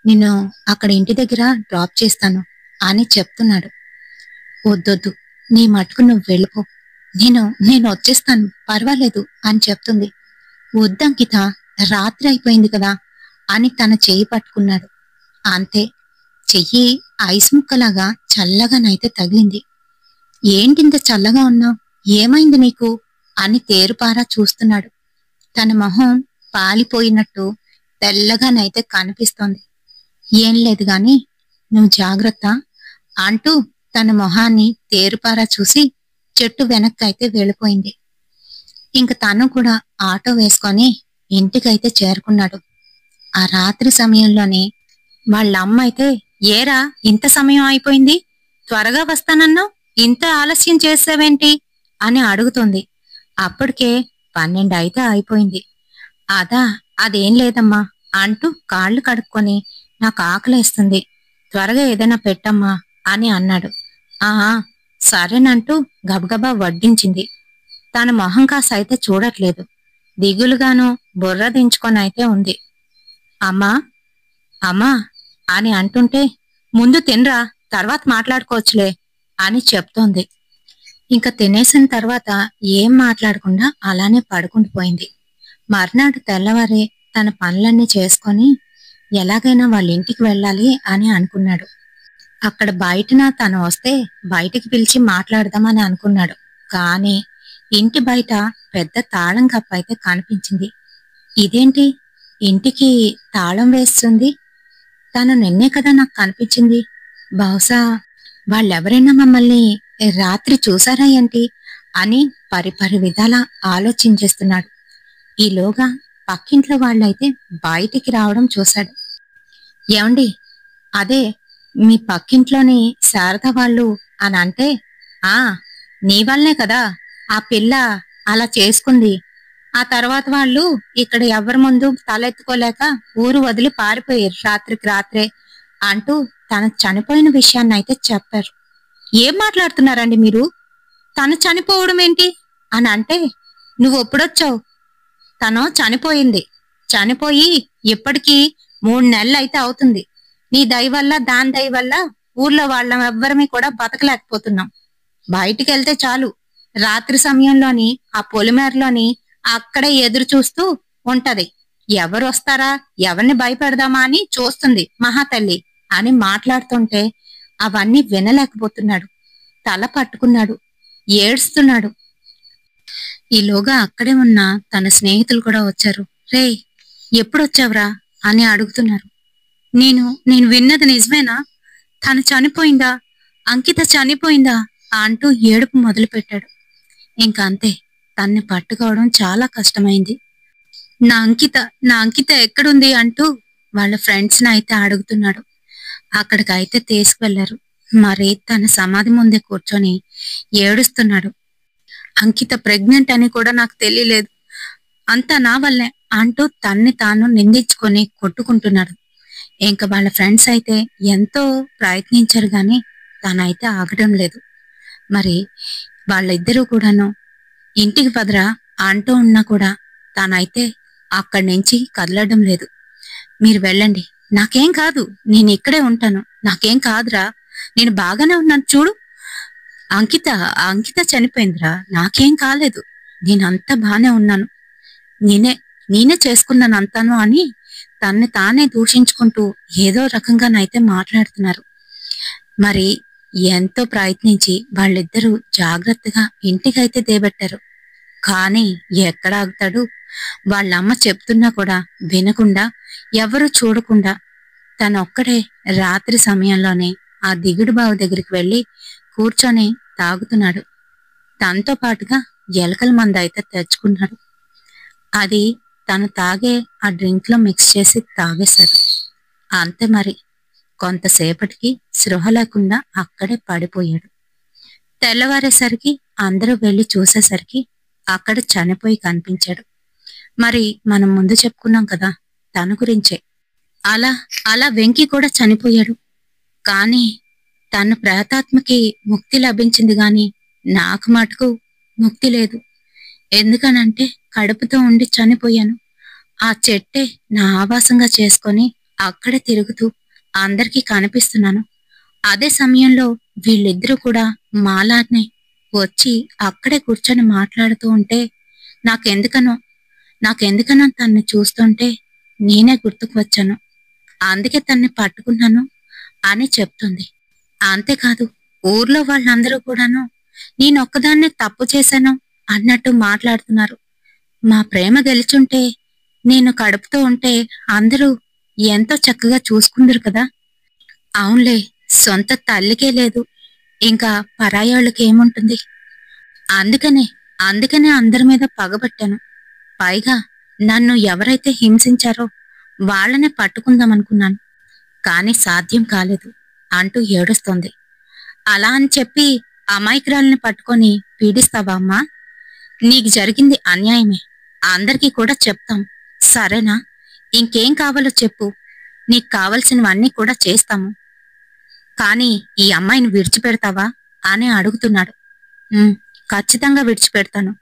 నిన్ను అక్కడ ఇంటి దగ్గర డ్రాప్ చేస్తాను అని చెప్తున్నాడు. వద్దొద్దు, నీ మటుకు నువ్వు వెళ్ళిపో, నేను నేను వచ్చేస్తాను, పర్వాలేదు అని చెప్తుంది. వద్దంకిత, రాత్రి అయిపోయింది కదా అని తన చెయ్యి పట్టుకున్నాడు. అంతే, చెయ్యి ఐస్ ముక్కలాగా చల్లగానైతే తగిలింది. ఏంటింత చల్లగా ఉన్నావు, ఏమైంది నీకు అని తేరుపారా చూస్తున్నాడు. తన మొహం పాలిపోయినట్టు తెల్లగానైతే కనిపిస్తోంది. ఏం లేదు గాని నువ్వు జాగ్రత్త అంటూ తన మొహాన్ని తేరుపారా చూసి చెట్టు వెనక్కైతే వెళ్ళిపోయింది. ఇంక తను కూడా ఆటో వేసుకొని ఇంటికైతే చేరుకున్నాడు. ఆ రాత్రి సమయంలోనే వాళ్ళమ్మ అయితే, ఏరా ఇంత సమయం అయిపోయింది, త్వరగా వస్తానన్నావు, ఇంత ఆలస్యం చేసావేంటి అని అడుగుతుంది. అప్పటికే 12 అయితే అయిపోయింది. అదేం లేదమ్మా అంటూ కాళ్ళు కడుక్కొని, నాకు ఆకలేస్తుంది, త్వరగా ఏదైనా పెట్టమ్మా అని అన్నాడు. ఆ సరేనంటూ గబగబా వడ్డించింది. తన మొహం కాస్త అయితే చూడట్లేదు, దిగులుగాను బుర్ర దించుకొనైతే ఉంది. అమ్మా అమ్మా అని అంటుంటే, ముందు తినరా, తర్వాత మాట్లాడుకోవచ్చులే అని చెప్తోంది. ఇంకా తినేసిన తర్వాత ఏం మాట్లాడకుండా అలానే పడుకుండిపోయింది. మర్నాడు తెల్లవారే తన పనులన్నీ చేసుకొని ఎలాగైనా వాళ్ళ ఇంటికి వెళ్ళాలి అని అనుకున్నాడు. అక్కడ బయటన తను వస్తే బయటికి పిలిచి మాట్లాడదామని అనుకున్నాడు. కానీ ఇంటి బయట పెద్ద తాళం కప్ప అయితే కనిపించింది. ఇదేంటి, ఇంటికి తాళం వేస్తుంది, తను నిన్నే కదా నాకు కనిపించింది, బహుశా వాళ్ళెవరైనా మమ్మల్ని రాత్రి చూసారా ఏంటి అని పరిపరి విధాల ఆలోచించేస్తున్నాడు. ఈలోగా పక్కింట్లో వాళ్ళైతే బయటికి రావడం చూశాడు. ఏమండి, అదే మీ పక్కింట్లోని శారద వాళ్ళు అని అంటే, ఆ నీ వల్లనే కదా ఆ పిల్ల అలా చేసుకుంది, ఆ తర్వాత వాళ్ళు ఇక్కడ ఎవరి ముందు తలెత్తుకోలేక ఊరు వదిలి పారిపోయారు రాత్రికి రాత్రే అంటూ తను చనిపోయిన విషయాన్ని అయితే చెప్పారు. ఏం మాట్లాడుతున్నారండి మీరు, తను చనిపోవడం ఏంటి అని అంటే, నువ్వు ఎప్పుడొచ్చావు, తను చనిపోయి ఇప్పటికీ 3 నెలలు అయితే అవుతుంది, నీ దయ వల్ల దాని దయ వల్ల ఊర్లో వాళ్ళం ఎవ్వరమీ కూడా బతకలేకపోతున్నాం. బయటికి వెళ్తే చాలు, రాత్రి సమయంలోని ఆ పొలిమేరలోని అక్కడే ఎదురు చూస్తూ ఉంటది, ఎవరు వస్తారా ఎవరిని భయపెడదామా అని చూస్తుంది మహాతల్లి అని మాట్లాడుతుంటే అవన్నీ వినలేకపోతున్నాడు. తల పట్టుకున్నాడు, ఏడుస్తున్నాడు. ఈలోగా అక్కడే ఉన్న తన స్నేహితులు కూడా వచ్చారు. రే, ఎప్పుడొచ్చావురా అని అడుగుతున్నారు. నేను విన్నది నిజమేనా, తను చనిపోయిందా, అంకిత చనిపోయిందా అంటూ ఏడుపు మొదలుపెట్టాడు. ఇంకా అంతే, తన్ని పట్టుకోవడం చాలా కష్టమైంది. నా అంకిత ఎక్కడుంది అంటూ వాళ్ళ ఫ్రెండ్స్ ని అయితే అడుగుతున్నాడు. అక్కడికైతే తీసుకువెళ్లారు. మరి తన సమాధి ముందే కూర్చొని ఏడుస్తున్నాడు. అంకిత ప్రెగ్నెంట్ అని కూడా నాకు తెలియలేదు, అంతా నా వల్లే అంటూ తన్ని తాను నిందించుకొని కొట్టుకుంటున్నాడు. ఇంకా వాళ్ళ ఫ్రెండ్స్ అయితే ఎంతో ప్రయత్నించారు గాని తనైతే ఆగడం లేదు. మరి వాళ్ళిద్దరూ కూడాను ఇంటికి పదరా అంటూ ఉన్నా కూడా తానైతే అక్కడి నుంచి కదలడం లేదు. మీరు వెళ్ళండి, నాకేం కాదు, నేను ఇక్కడే ఉంటాను, నాకేం కాదురా, నేను బాగానే ఉన్నాను చూడు, అంకిత చనిపోయిందిరా, నాకేం కాలేదు, నేనంతా బానే ఉన్నాను, నేనే చేసుకున్నాను అంతాను అని తన్ని తానే దూషించుకుంటూ ఏదో రకంగానైతే మాట్లాడుతున్నారు. మరి ఎంతో ప్రయత్నించి వాళ్ళిద్దరూ జాగ్రత్తగా ఇంటికైతే దేబెట్టారు. కానీ ఎక్కడ ఆగుతాడు, వాళ్ళమ్మ చెప్తున్నా కూడా వినకుండా, ఎవరు చూడకుండా తనొక్కడే రాత్రి సమయంలోనే ఆ దిగుడు బావి దగ్గరికి వెళ్లి కూర్చొని తాగుతున్నాడు. తనతో పాటుగా ఎలకల మందు అయితే తెచ్చుకున్నాడు. అది తను తాగే ఆ డ్రింక్ లో మిక్స్ చేసి తాగేశాడు. అంతే, మరి కొంతసేపటికి స్పృహ లేకుండా అక్కడే పడిపోయాడు. తెల్లవారేసరికి అందరూ వెళ్లి చూసేసరికి అక్కడ చనిపోయి కనిపించాడు. మరి మనం ముందు చెప్పుకున్నాం కదా తన గురించే. అలా వెంకీ కూడా చనిపోయాడు. కానీ తన ప్రేతాత్మకి ముక్తి లభించింది గాని నాకు మటుకు ముక్తి లేదు. ఎందుకనంటే కడుపుతో ఉండి చనిపోయాను. ఆ చెట్టే నా ఆవాసంగా చేసుకొని అక్కడే తిరుగుతూ అందరికీ కనిపిస్తున్నాను. అదే సమయంలో వీళ్ళిద్దరూ కూడా మాలానే వచ్చి అక్కడే కూర్చొని మాట్లాడుతూ ఉంటే నాకెందుకనో నాకెందుకనో తన్ని చూస్తుంటే నేనే గుర్తుకు వచ్చాను. అందుకే తన్ని పట్టుకున్నాను అని చెప్తుంది. అంతేకాదు, ఊర్లో వాళ్ళందరూ కూడాను నేనొక్కదాన్నే తప్పు చేశాను అన్నట్టు మాట్లాడుతున్నారు. మా ప్రేమ గెలిచుంటే నేను కడుపుతో ఉంటే అందరూ ఎంతో చక్కగా చూసుకుందరు కదా. అవునులే, సొంత తల్లికే లేదు, ఇంకా పరాయోళ్ళకి ఏముంటుంది. అందుకనే అందుకనే అందరి మీద పగబట్టాను. పైగా నన్ను ఎవరైతే హింసించారో వాళ్ళనే పట్టుకుందామనుకున్నాను. కాని సాధ్యం కాలేదు అంటూ ఏడుస్తోంది. అలా అని చెప్పి అమాయకురాల్ని పట్టుకొని పీడిస్తావా అమ్మా? నీకు జరిగింది అన్యాయమే, అందరికీ కూడా చెప్తాం, సరేనా? ఇంకేం కావాలో చెప్పు, నీకు కావలసినవన్నీ కూడా చేస్తాము. కాని ఈ అమ్మాయిని విడిచిపెడతావా అని అడుగుతున్నాడు. ఖచ్చితంగా విడిచిపెడతాను.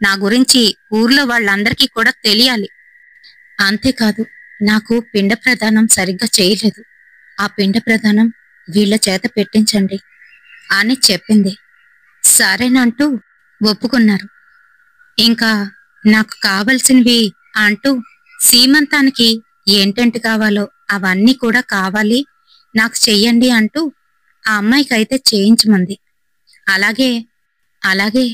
నా గురించి ఊర్లో వాళ్ళందరికీ కూడా తెలియాలి. అంతేకాదు, నాకు పిండ ప్రదానం సరిగ్గా చేయలేదు. ఆ పిండ ప్రదానం వీళ్ళ చేత పెట్టించండి అని చెప్పింది. సరేనంటూ ఒప్పుకున్నారు. ఇంకా నాకు కావలసినవి అంటూ సీమంతానికి ఏంటంటి కావాలో అవన్నీ కూడా కావాలి, నాకు చెయ్యండి అంటూ ఆ అమ్మాయికైతే చేయించమంది. అలాగే అలాగే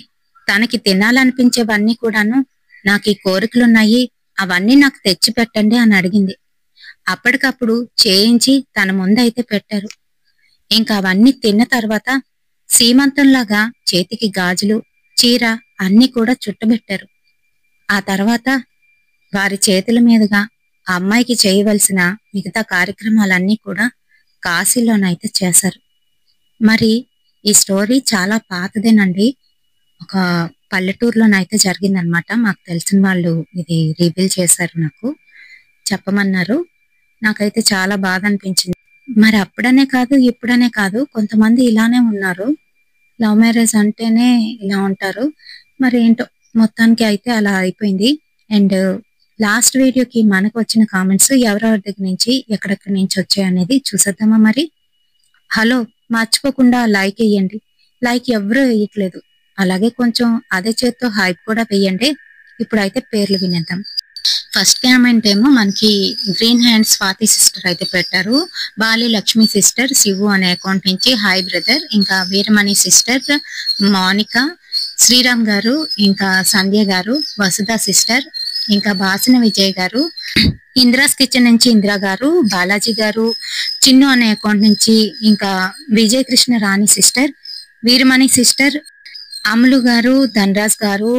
తనకి తినాలనిపించేవన్నీ కూడాను, నాకు ఈ కోరికలున్నాయి, అవన్నీ నాకు తెచ్చి పెట్టండి అని అడిగింది. అప్పటికప్పుడు చేయించి తన ముందైతే పెట్టారు. ఇంకా అవన్నీ తిన్న తర్వాత సీమంతంలాగా చేతికి గాజులు, చీర అన్నీ కూడా చుట్టబెట్టారు. ఆ తర్వాత వారి చేతుల మీదుగా ఆ అమ్మాయికి చేయవలసిన మిగతా కార్యక్రమాలన్నీ కూడా కాశీలోనైతే చేశారు. మరి ఈ స్టోరీ చాలా పాతదేనండి. ఒక పల్లెటూరులోనైతే జరిగిందనమాట. మాకు తెలిసిన వాళ్ళు ఇది రివీల్ చేశారు, నాకు చెప్పమన్నారు. నాకైతే చాలా బాధ అనిపించింది. మరి అప్పుడనే కాదు, ఇప్పుడనే కాదు, కొంతమంది ఇలానే ఉన్నారు. లవ్ మ్యారేజ్ అంటేనే ఇలా ఉంటారు. మరి ఏంటో మొత్తానికి అయితే అలా అయిపోయింది. అండ్ లాస్ట్ వీడియోకి మనకు వచ్చిన కామెంట్స్ ఎవరెవరి దగ్గర నుంచి ఎక్కడెక్కడి నుంచి వచ్చాయి అనేది చూసేద్దామా మరి. హలో, మర్చిపోకుండా లైక్ వేయండి. లైక్ ఎవరు వేయట్లేదు. అలాగే కొంచెం అదే చేత్తో హైప్ కూడా వేయండి. ఇప్పుడైతే పేర్లు వినేద్దాం. ఫస్ట్ కామెంట్ ఏమో మనకి గ్రీన్ హ్యాండ్ స్వాతి సిస్టర్ అయితే పెట్టారు. బాలి లక్ష్మి సిస్టర్ శివు అనే అకౌంట్ నుంచి హాయ్ బ్రదర్. ఇంకా వీరమణి సిస్టర్, మౌనిక, శ్రీరామ్ గారు, ఇంకా సంధ్య గారు, వసుధ సిస్టర్, ఇంకా బాసిన విజయ్ గారు, ఇందిరాస్ కిచెన్ నుంచి ఇందిరా గారు, బాలాజీ గారు, చిన్ను అనే అకౌంట్ నుంచి ఇంకా విజయ కృష్ణ రాణి సిస్టర్, వీరమణి సిస్టర్, అమలు గారు, ధనరాజ్ గారు,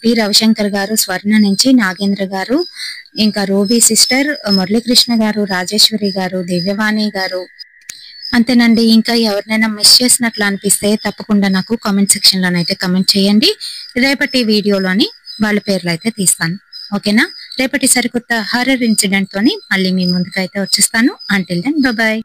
పి రవిశంకర్ గారు, స్వర్ణ నుంచి నాగేంద్ర గారు, ఇంకా రూబీ సిస్టర్, మురళీకృష్ణ గారు, రాజేశ్వరి గారు, దివ్యవాణి గారు. అంతేనండి. ఇంకా ఎవరినైనా మిస్ చేసినట్లు అనిపిస్తే తప్పకుండా నాకు కామెంట్ సెక్షన్ లోనైతే కమెంట్ చేయండి. రేపటి వీడియోలోని వాళ్ళ పేర్లు అయితే తీస్తాను. ఓకేనా? రేపటి సరికొత్త హారర్ ఇన్సిడెంట్ తోని మళ్ళీ మీ ముందుకైతే వచ్చేస్తాను. Until then bye.